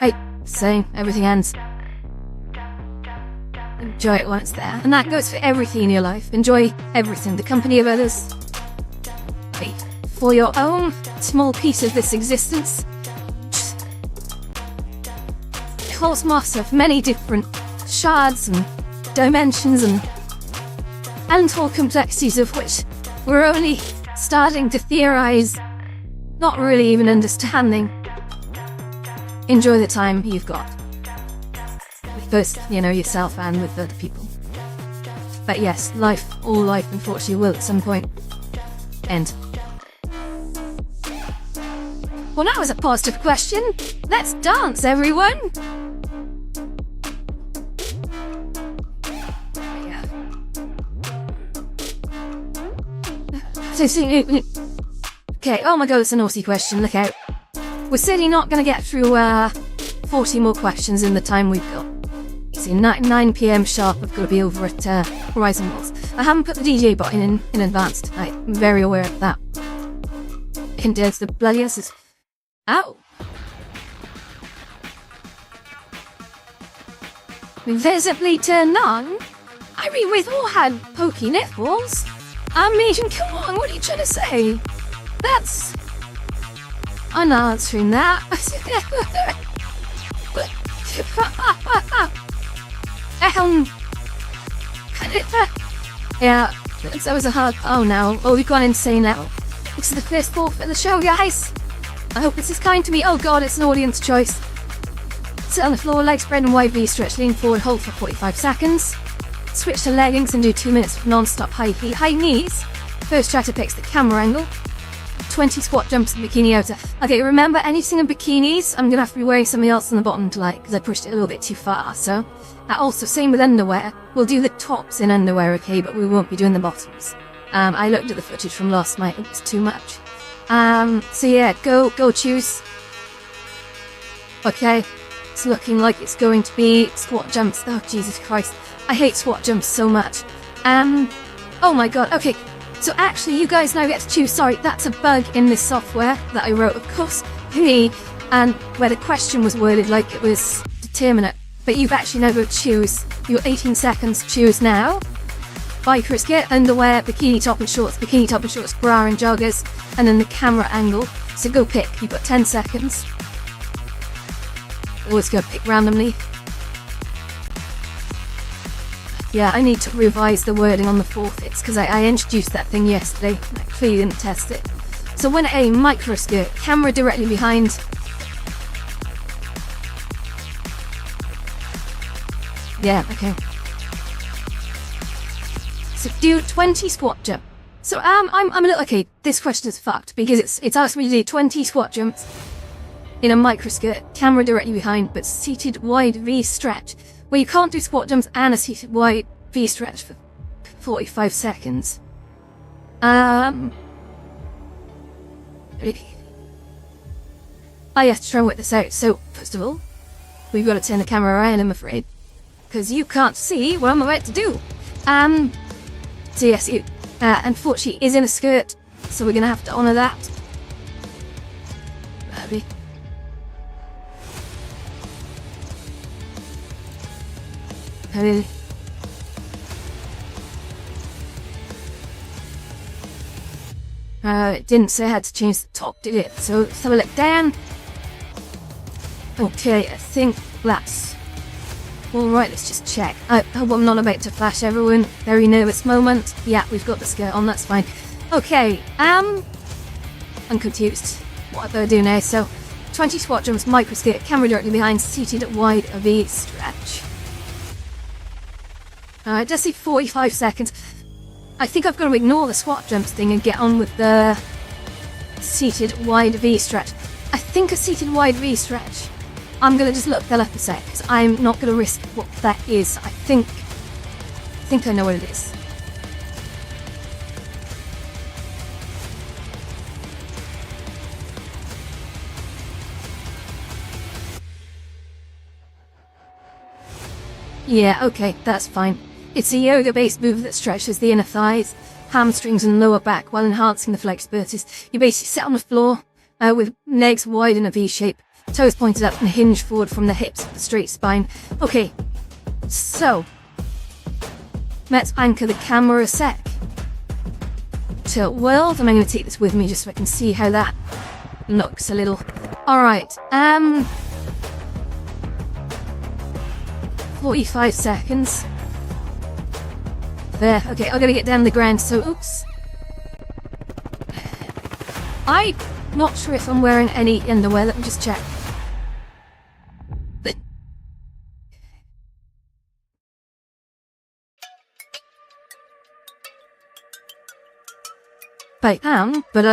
Right, same. Everything ends. Enjoy it while it's there. And that goes for everything in your life. Enjoy everything. The company of others. Wait. For your own small piece of this existence. Cosmos of many different shards and dimensions and untold complexities of which we're only starting to theorize, not really even understanding. Enjoy the time you've got. With both, yourself and with other people. But yes, all life unfortunately will at some point end. Well, that was a positive question. Let's dance, everyone. Yeah. Okay, oh my god, it's a naughty question, look out. We're certainly not going to get through 40 more questions in the time we've got. You see, 9 p.m. sharp, I've got to be over at Horizon Worlds. I haven't put the DJ button in advance tonight. I'm very aware of that. And there's the bloodiest is... Ow! Visibly turned on? I mean, with all had pokey nipples. I mean, come on, what are you trying to say? That's... I'm not answering that. Yeah, that was a hard... Oh no, oh, we've gone insane now. This is the first ball for the show, guys. I hope this is kind to me. Oh god, it's an audience choice. Sit on the floor, legs spread and wide V stretch, lean forward, hold for 45 seconds. Switch to leggings and do 2 minutes of non-stop high feet, high knees. First try to fix the camera angle. 20 squat jumps and bikini outer. Okay, remember anything in bikinis, I'm gonna have to be wearing something else on the bottom tonight because I pushed it a little bit too far, so. Also, same with underwear. We'll do the tops in underwear, okay, but we won't be doing the bottoms. I looked at the footage from last night, it was too much. So yeah, go choose. Okay, it's looking like it's going to be squat jumps. Oh, Jesus Christ. I hate squat jumps so much. Oh my god, okay. So actually, you guys now get to choose. Sorry, that's a bug in this software that I wrote, of course. And where the question was worded like it was determinate. But you've actually now got to choose. Your 18 seconds, choose now. Biker skirt, underwear, bikini top and shorts, bra and joggers, and then the camera angle. So go pick. You've got 10 seconds. Always go pick randomly. Yeah, I need to revise the wording on the forfeits because I introduced that thing yesterday. I clearly didn't test it. So when a micro skirt, camera directly behind. Yeah, okay. So do 20 squat jump. So I'm a little okay. This question is fucked because it's asking me to do 20 squat jumps in a micro skirt, camera directly behind, but seated wide V stretch. Well, you can't do squat jumps and a seated wide V stretch for 45 seconds. I have to try and work this out. So first of all, we've got to turn the camera around, I'm afraid, because you can't see what I'm about to do. So yes, it unfortunately is in a skirt, so we're gonna have to honour that. Maybe. It didn't say I had to change the top, did it? So let's have a look down. Okay, I think that's alright, let's just check. I hope I'm not about to flash everyone. Very nervous moment. Yeah, we've got the skirt on, that's fine. Okay, I'm confused. What do I do now? So, 20 squat jumps, micro skirt, camera directly behind, seated at wide V stretch. Alright, just see 45 seconds. I think I've got to ignore the squat jumps thing and get on with the seated wide V stretch. I think a seated wide V stretch. I'm going to just look that up a sec, because I'm not going to risk what that is. I think I know what it is. Yeah, okay, that's fine. It's a yoga-based move that stretches the inner thighs, hamstrings and lower back while enhancing the flexibilities. You basically sit on the floor with legs wide in a V shape, toes pointed up and hinge forward from the hips with a straight spine. Okay, so let's anchor the camera a sec. Tilt world, and I'm going to take this with me just so I can see how that looks a little. Alright, 45 seconds. There, okay, I'm gonna get down the ground, so oops. I'm not sure if I'm wearing any underwear, let me just check. But I am, but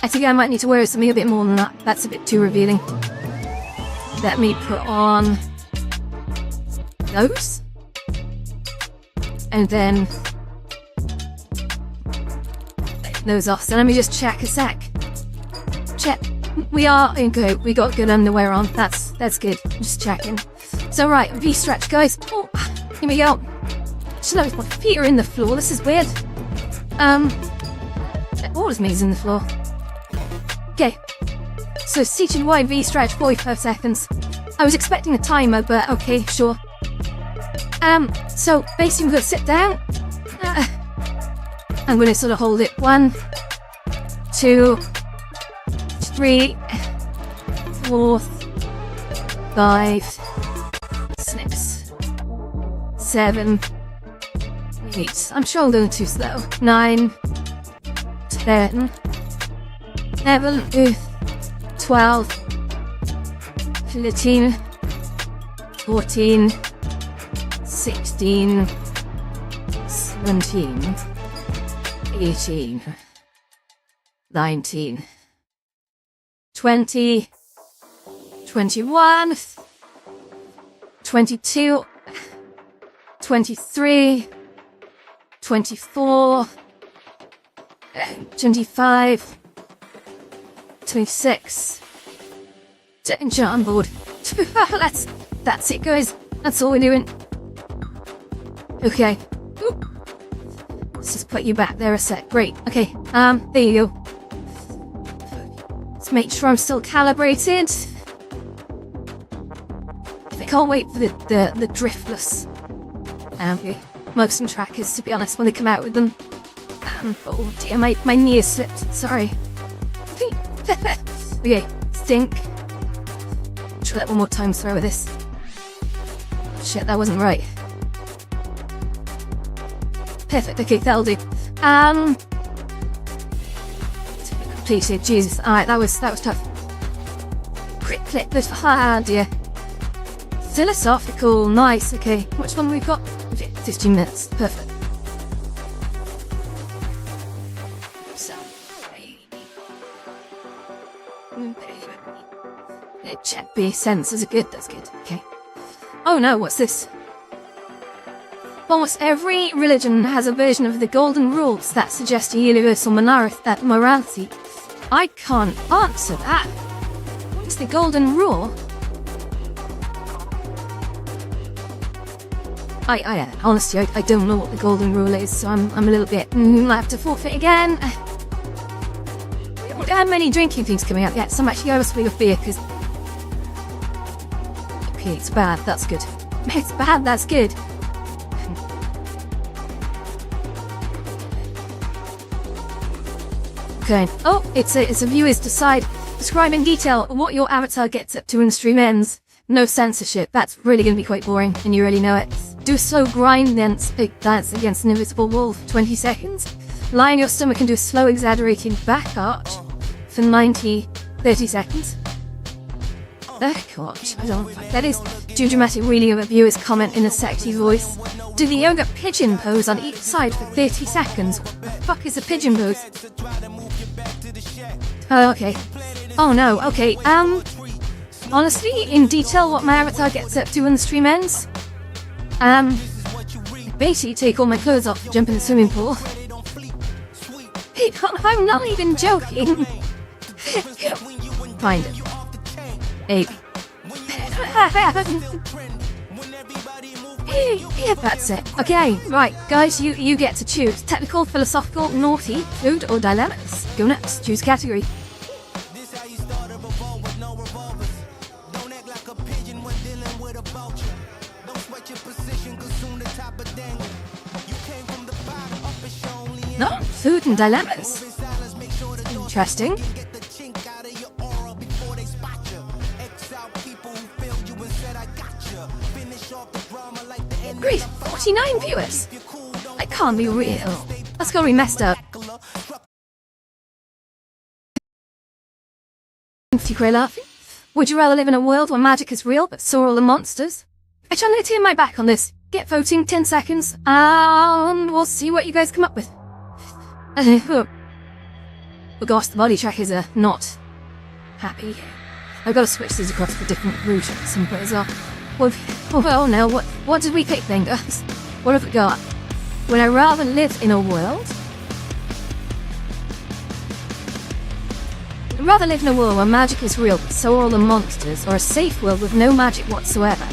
I think I might need to wear something a bit more than that. That's a bit too revealing. Let me put on those. And then those off. So let me just check a sec. Check. We are good. We got good underwear on. That's good. Just checking. So right, V-stretch, guys. Oh, here we go. Just notice my feet are in the floor. This is weird. All of me is in the floor. Okay. So seated wide V-stretch, 45 seconds. I was expecting a timer, but okay, sure. So basically we're gonna sit down. I'm gonna sort of hold it. 1, 2, 3, 4, 5, 6, 7, 8. I'm sure I'm going too slow. 9, 10, 11, 12, 13, 14, 16, 17, 18, 19, 20, 21, 22, 23, 24, 25, 26. Danger on board. That's it, guys. That's all we're doing. Okay. Oop. Let's just put you back there a sec. Great. Okay. There you go. Let's make sure I'm still calibrated. I can't wait for the driftless motion trackers, to be honest, when they come out with them. Oh dear, my knee has slipped. Sorry. Okay. Stink. Try that one more time, throw with this. Shit, that wasn't right. Perfect, okay, that'll do. Completed, Jesus. Alright, that was tough. Quick clip this. Ah, dear. Philosophical, nice, okay. How much fun we've got? 15 minutes, perfect. Check B sensors are good, that's good, okay. Oh no, what's this? Almost every religion has a version of the golden rules that suggest a universal morality. I can't answer that. What's the golden rule? Honestly, I don't know what the golden rule is, so I'm a little bit, I have to forfeit again. We haven't had many drinking things coming up yet, so I'm actually overspilling a beer, because... Okay, it's bad, that's good. It's bad, that's good. Okay. Oh, it's a viewer's decide. Describe in detail what your avatar gets up to when the stream ends. No censorship. That's really going to be quite boring, and you really know it. Do a slow grind dance against an invisible wall for 20 seconds. Lie on your stomach and do a slow exaggerating back arch for 30 seconds. Back arch? I don't know what that is. Do dramatic reading of a viewer's comment in a sexy voice. Do the yoga pigeon pose on each side for 30 seconds. What the fuck is a pigeon pose? Oh, okay. Oh no, okay. Honestly, in detail what my avatar gets up to when the stream ends? Basically take all my clothes off, jump in the swimming pool. I'm not even joking. Find it. 8. Yeah, that's it. Okay, right, guys, you get to choose. Technical, philosophical, naughty, food, or dilemmas. Go next, choose category. No, food and dilemmas. Interesting. Great, 49 viewers. That can't be real. That's gotta be messed up. Laughing. Would you rather live in a world where magic is real but so are all the monsters? I try to turn my back on this. Get voting, 10 seconds, and we'll see what you guys come up with. But gosh, the body trackers are not happy. I've got to switch these across for different routes simply as well. Well, now, what did we pick then, guys? What have we got? Would I rather live in a world? I'd rather live in a world where magic is real, but so are all the monsters, or a safe world with no magic whatsoever.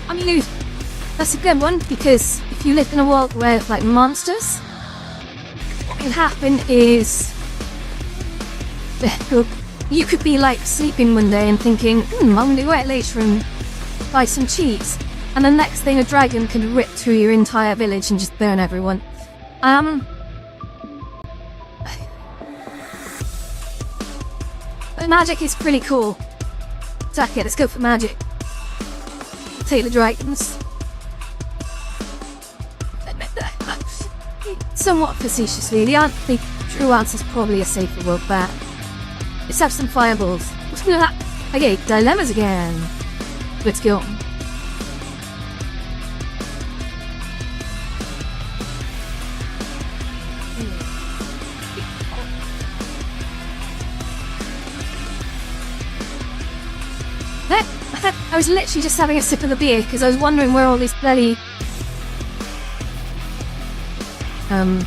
I mean, that's a good one, because if you lived in a world where, like, monsters, what could happen is you could be, like, sleeping one day and thinking, I'm gonna go out later and buy some cheese. And the next thing, a dragon could rip through your entire village and just burn everyone. But magic is pretty cool. Sack it, let's go for magic. Take the dragons. Somewhat facetiously, the true answer is probably a safer world back. Let's have some fireballs. Okay, dilemmas again. Let's go. I was literally just having a sip of the beer because I was wondering where all these bloody all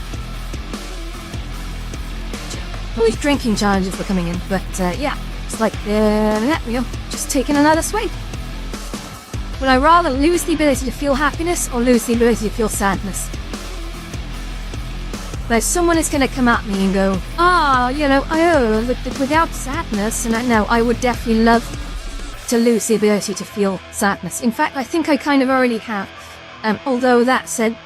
these drinking challenges were coming in, but yeah, it's like there we go, just taking another swing. Would I rather lose the ability to feel happiness or lose the ability to feel sadness? Like, someone is going to come at me and go, you know, without sadness, and no, I would definitely love to lose the ability to feel sadness. In fact, I think I kind of already have. Although that said,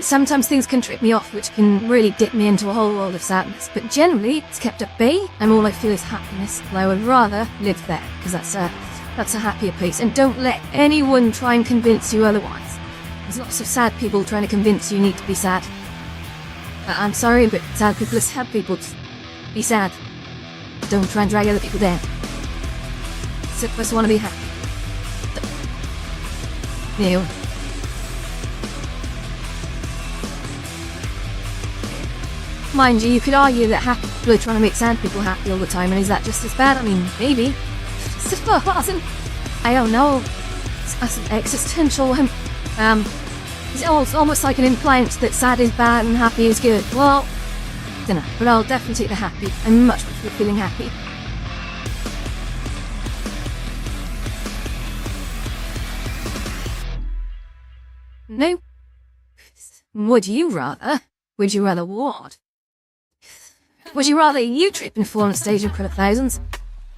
sometimes things can trip me off, which can really dip me into a whole world of sadness. But generally, it's kept at bay, and all I feel is happiness. And I would rather live there, because that's a happier place. And don't let anyone try and convince you otherwise. There's lots of sad people trying to convince you need to be sad. I'm sorry, but sad people are sad people. Be sad. Don't try and drag other people down. Just want to be happy. You. Mind you could argue that happy people are trying to make sad people happy all the time, and is that just as bad? I mean, maybe. I don't know. That's an existential one. It's almost like an impliance that sad is bad and happy is good. Well, I don't know, but I'll definitely take the happy. I'm much prefer feeling happy. No. Would you rather what? Would you rather you trip and fall on stage in front of thousands,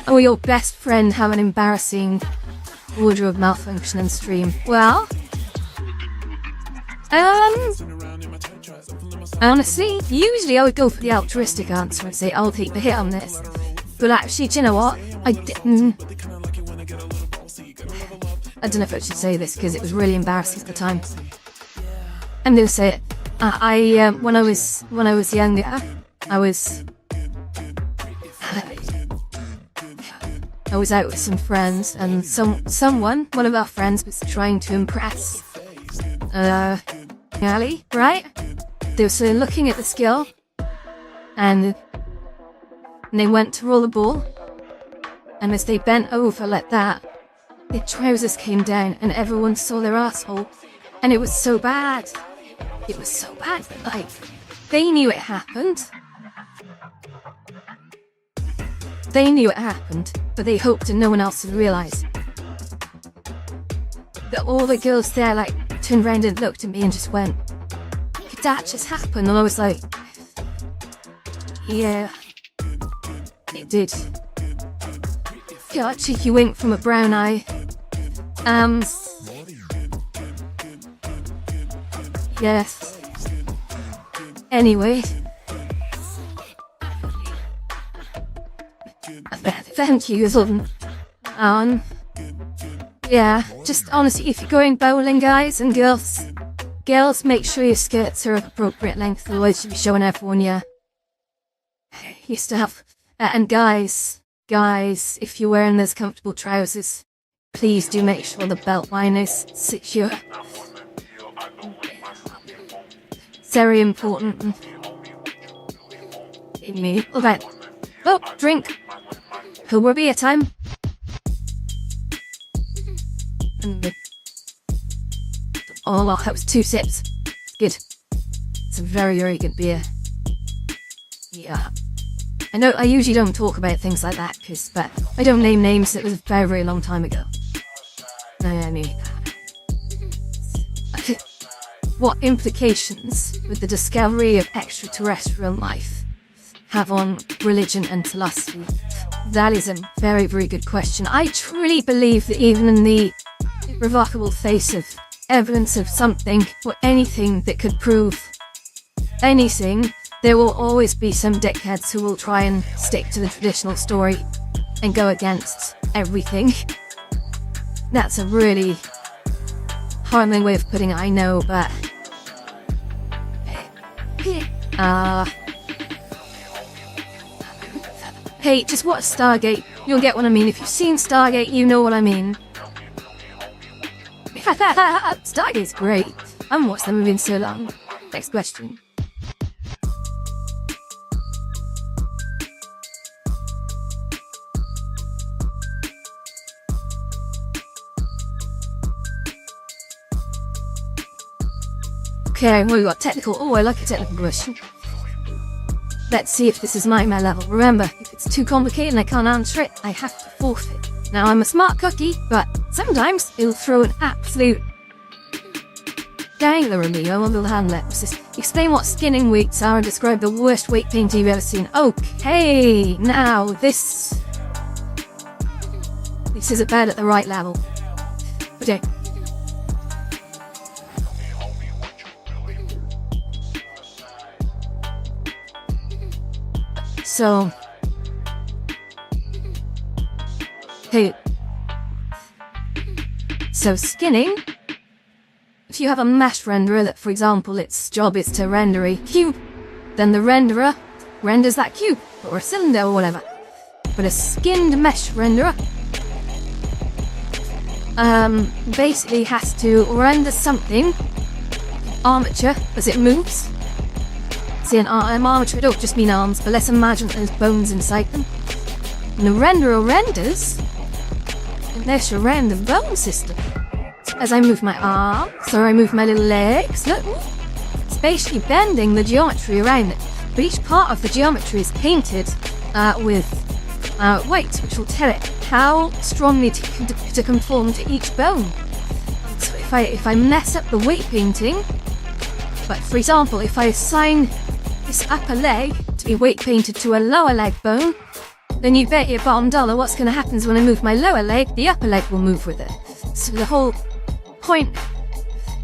or your best friend have an embarrassing wardrobe malfunction and stream? Well, honestly, usually I would go for the altruistic answer and say I'll take the hit on this. But actually, do you know what? I don't know if I should say this because it was really embarrassing at the time. I'm gonna say it. When I was younger, I was out with some friends, and one of our friends was trying to impress Ali, right? They were looking at the skill, and they went to roll the ball, and as they bent over like that, their trousers came down and everyone saw their asshole, and it was so bad. It was so bad that, like, they knew it happened. They knew it happened, but they hoped and no one else would realise. That all the girls there, like, turned around and looked at me and just went, "Did that just happen?" And I was like, "Yeah, it did." Got a cheeky wink from a brown eye. Yes. Anyway. Thank you, yeah, just honestly, if you're going bowling, guys and girls, make sure your skirts are of appropriate length, otherwise you'll be showing everyone your stuff. And guys, if you're wearing those comfortable trousers, please do make sure the belt line is secure. very important. Me. Okay. Oh, drink. Who will be a time? Oh, well, that was 2 sips. Good. It's a very, very good beer. Yeah. I know I usually don't talk about things like that, but I don't name names. It was a very, very long time ago. I mean, what implications would the discovery of extraterrestrial life have on religion and philosophy? That is a very, very good question. I truly believe that even in the irrevocable face of evidence of something or anything that could prove anything, there will always be some dickheads who will try and stick to the traditional story and go against everything. That's a really harming way of putting it, I know, but hey, just watch Stargate. You'll get what I mean. If you've seen Stargate, you know what I mean. Stargate's great. I haven't watched the movie in so long. Next question. Okay, well, we got technical. Oh, I like a technical question. Let's see if this is my level. Remember, if it's too complicated and I can't answer it, I have to forfeit. Now, I'm a smart cookie, but sometimes it'll throw an absolute dangler at me. I will handle it. Explain what skinning weights are and describe the worst weight painting you've ever seen. Okay, now this is about at the right level. Okay. So, hey, so skinning, if you have a mesh renderer that, for example, its job is to render a cube, then the renderer renders that cube, or a cylinder or whatever. But a skinned mesh renderer basically has to render something, armature, as it moves. See, an armature, I don't just mean arms, but let's imagine there's bones inside them. And the renderer renders unless you ran the bone system. So as I move my arms, or I move my little legs, look, it's basically bending the geometry around it. But each part of the geometry is painted with weight, which will tell it how strongly to conform to each bone. So if I mess up the weight painting, but for example, if I assign this upper leg to be weight painted to a lower leg bone, then you bet your bottom dollar what's going to happen is when I move my lower leg, the upper leg will move with it. So the whole point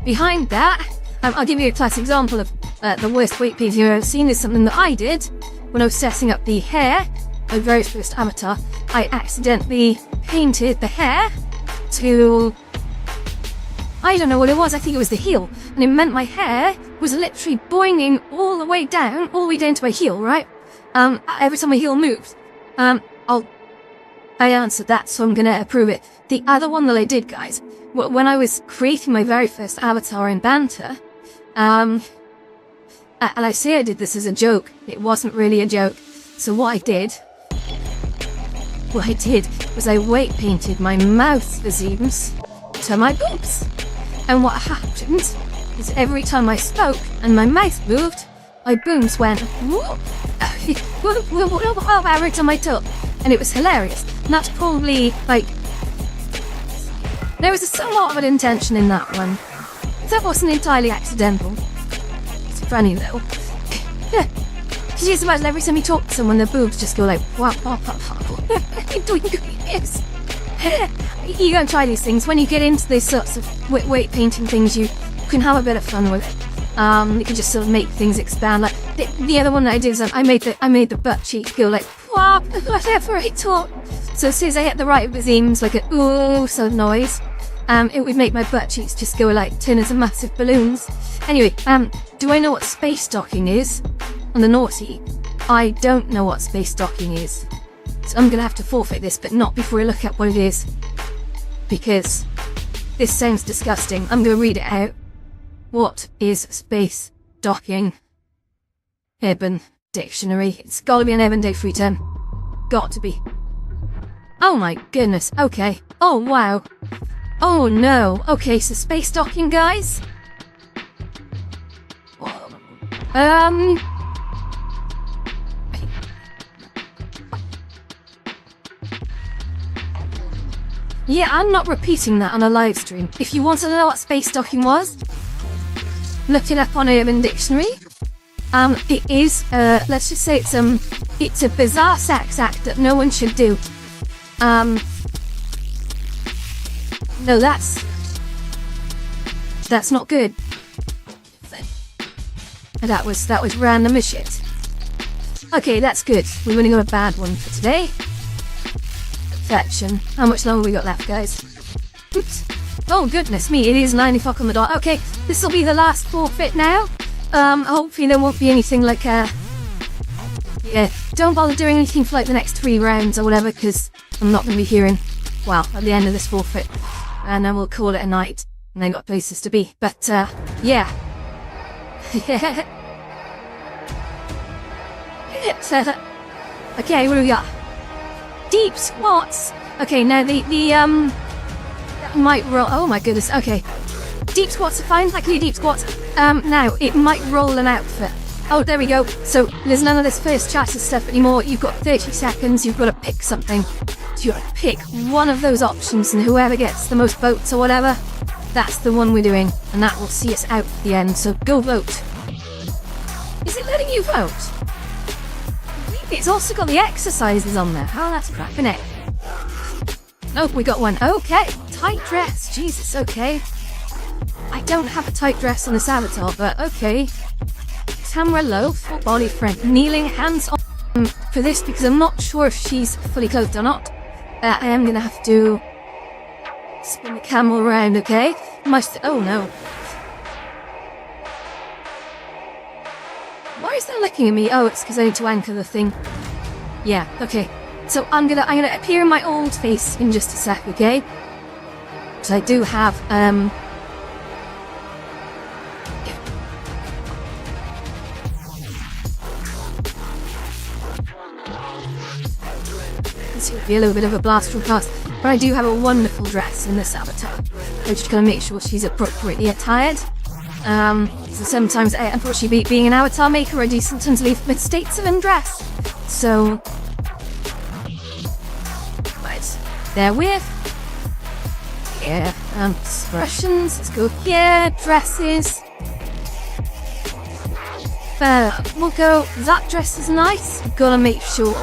behind that, I'll give you a classic example of the worst weight painting I've ever seen is something that I did when I was setting up the hair, my very first avatar. I accidentally painted the hair to, I don't know what it was, I think it was the heel. And it meant my hair was literally boinging all the way down to my heel, right? Every time my heel moved. I answered that, so I'm gonna approve it. The other one that I did, guys, when I was creating my very first avatar in Banter, and I say I did this as a joke, it wasn't really a joke. So what I did was I weight painted my mouth physiques to my boobs. And what happened is every time I spoke and my mouth moved, my boobs went whoop, every time I talked, and it was hilarious. And that's probably like there was somewhat of an intention in that one. That wasn't entirely accidental. It's funny though. Could you just imagine every time you talk to someone, their boobs just go like whop whop whop whop. You're doing this. You go and try these things. When you get into these sorts of weight painting things, you can have a bit of fun with it. You can just sort of make things expand. Like the other one that I did is I made the butt cheek go like whop whatever I talk. So as soon as I hit the right of the seams, like a ooh sort of noise, it would make my butt cheeks just go like turn into massive balloons. Anyway, do I know what space docking is? On the naughty, I don't know what space docking is. So I'm gonna have to forfeit this, but not before I look up what it is. Because this sounds disgusting. I'm gonna read it out. What is space docking. Urban Dictionary. It's gotta be an Urban Dictionary term. Got to be. Oh my goodness, okay. Oh wow. Oh no. Okay, so space docking, guys? Yeah, I'm not repeating that on a live stream. If you want to know what space docking was, look it up on Urban Dictionary. It is, let's just say it's a bizarre sex act that no one should do. No, that's not good. That was random as shit. Okay, that's good. We've only got a bad one for today. Perfection. How much longer we got left, guys? Oops. Oh goodness me, it is 9 o'clock on the dot. Okay, this will be the last forfeit now. Hopefully there won't be anything like, yeah, don't bother doing anything for like the next 3 rounds or whatever, because I'm not going to be hearing, well, at the end of this forfeit. And then we'll call it a night, and then got places to be. But, yeah. Okay, what do we got? Deep squats. Okay, now that might roll. Oh my goodness. Okay, deep squats are fine. I can do deep squats. Now it might roll an outfit. Oh, there we go. So there's none of this first chatter stuff anymore. You've got 30 seconds. You've got to pick something. So you've got to pick one of those options, and whoever gets the most votes or whatever, that's the one we're doing, and that will see us out at the end. So go vote. Is it letting you vote? It's also got the exercises on there. Oh, that's crap, innit? Nope, we got one. Okay, tight dress. Jesus, okay. I don't have a tight dress on this avatar, but okay. Tamra Low, full body friend. Kneeling, hands on for this because I'm not sure if she's fully clothed or not. I am gonna have to spin the camera around, okay? Oh no. Why is that looking at me? Oh, it's because I need to anchor the thing. Yeah, okay. So I'm gonna appear in my old face in just a sec, okay? So I do have, this will be a little bit of a blast from past, but I do have a wonderful dress in this avatar. I'm just gonna make sure she's appropriately attired. So sometimes, unfortunately, being an avatar maker, I do sometimes leave mistakes of undress. So, right, there with, yeah, expressions, let's go here, dresses. We'll go, that dress is nice, we've got to make sure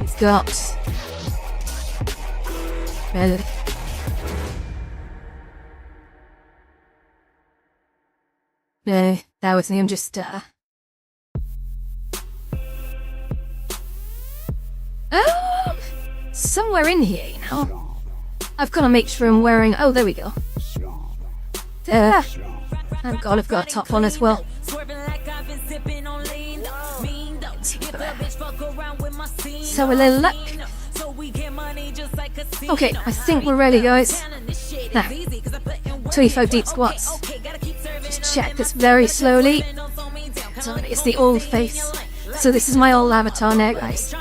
we've got, no, that was me, I'm just, somewhere in here, you know. I've got to make sure I'm wearing, oh, there we go. Oh god, I've got a top on as well. So a little look. Okay, I think we're ready, guys. Now, 25 deep squats. Just check this very slowly. So it's the old face. So this is my old avatar now, guys.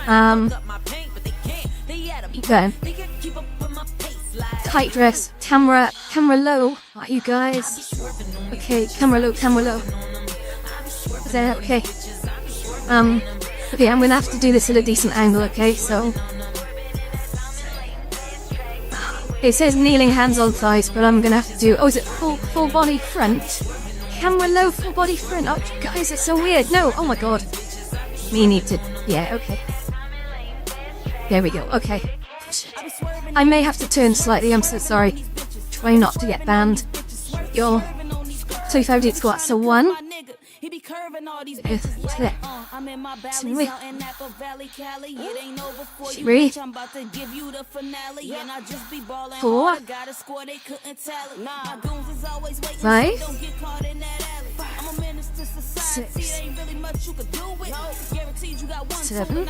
Okay. Tight dress, camera low. Are you guys? Okay, camera low. Is that okay? Okay, I'm gonna have to do this at a decent angle, okay, so. It says kneeling, hands on thighs, but I'm gonna have to do, oh, is it full body front? Camera low, full body front. Oh, guys, it's so weird. No, oh my god. Me need to, yeah, okay. There we go, okay. I may have to turn slightly, I'm so sorry. Try not to get banned. Your 25 deep squats, so 1. 3. 4. 5. 6. 7.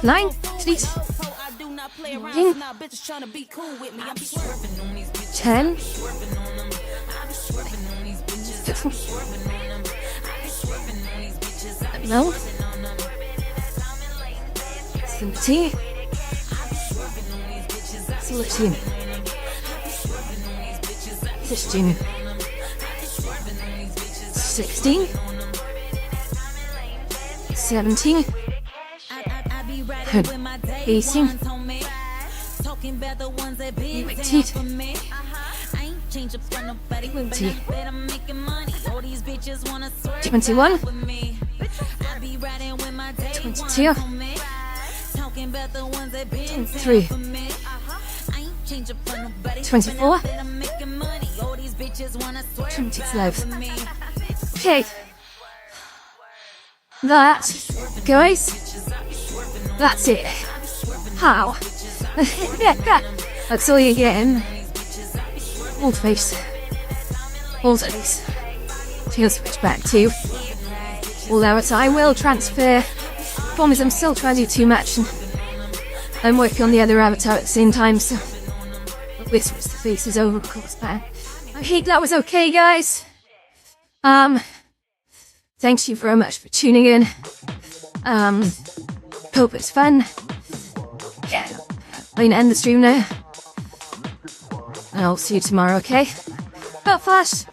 9. 3. 10. No. 17. 14. 15. 16. 17. 18. 21. 22. 23. 24. 25. Okay. That, guys, that's it. How? That's all you get. Old face. Old face. She'll switch back to. Although I will transfer. Problem is I'm still trying to do too much and I'm working on the other avatar at the same time, so this was the face is over, of course, but I hope that was okay, guys. Thank you very much for tuning in. Hope it's fun. Yeah, I'm gonna end the stream now. And I'll see you tomorrow, okay? But fast.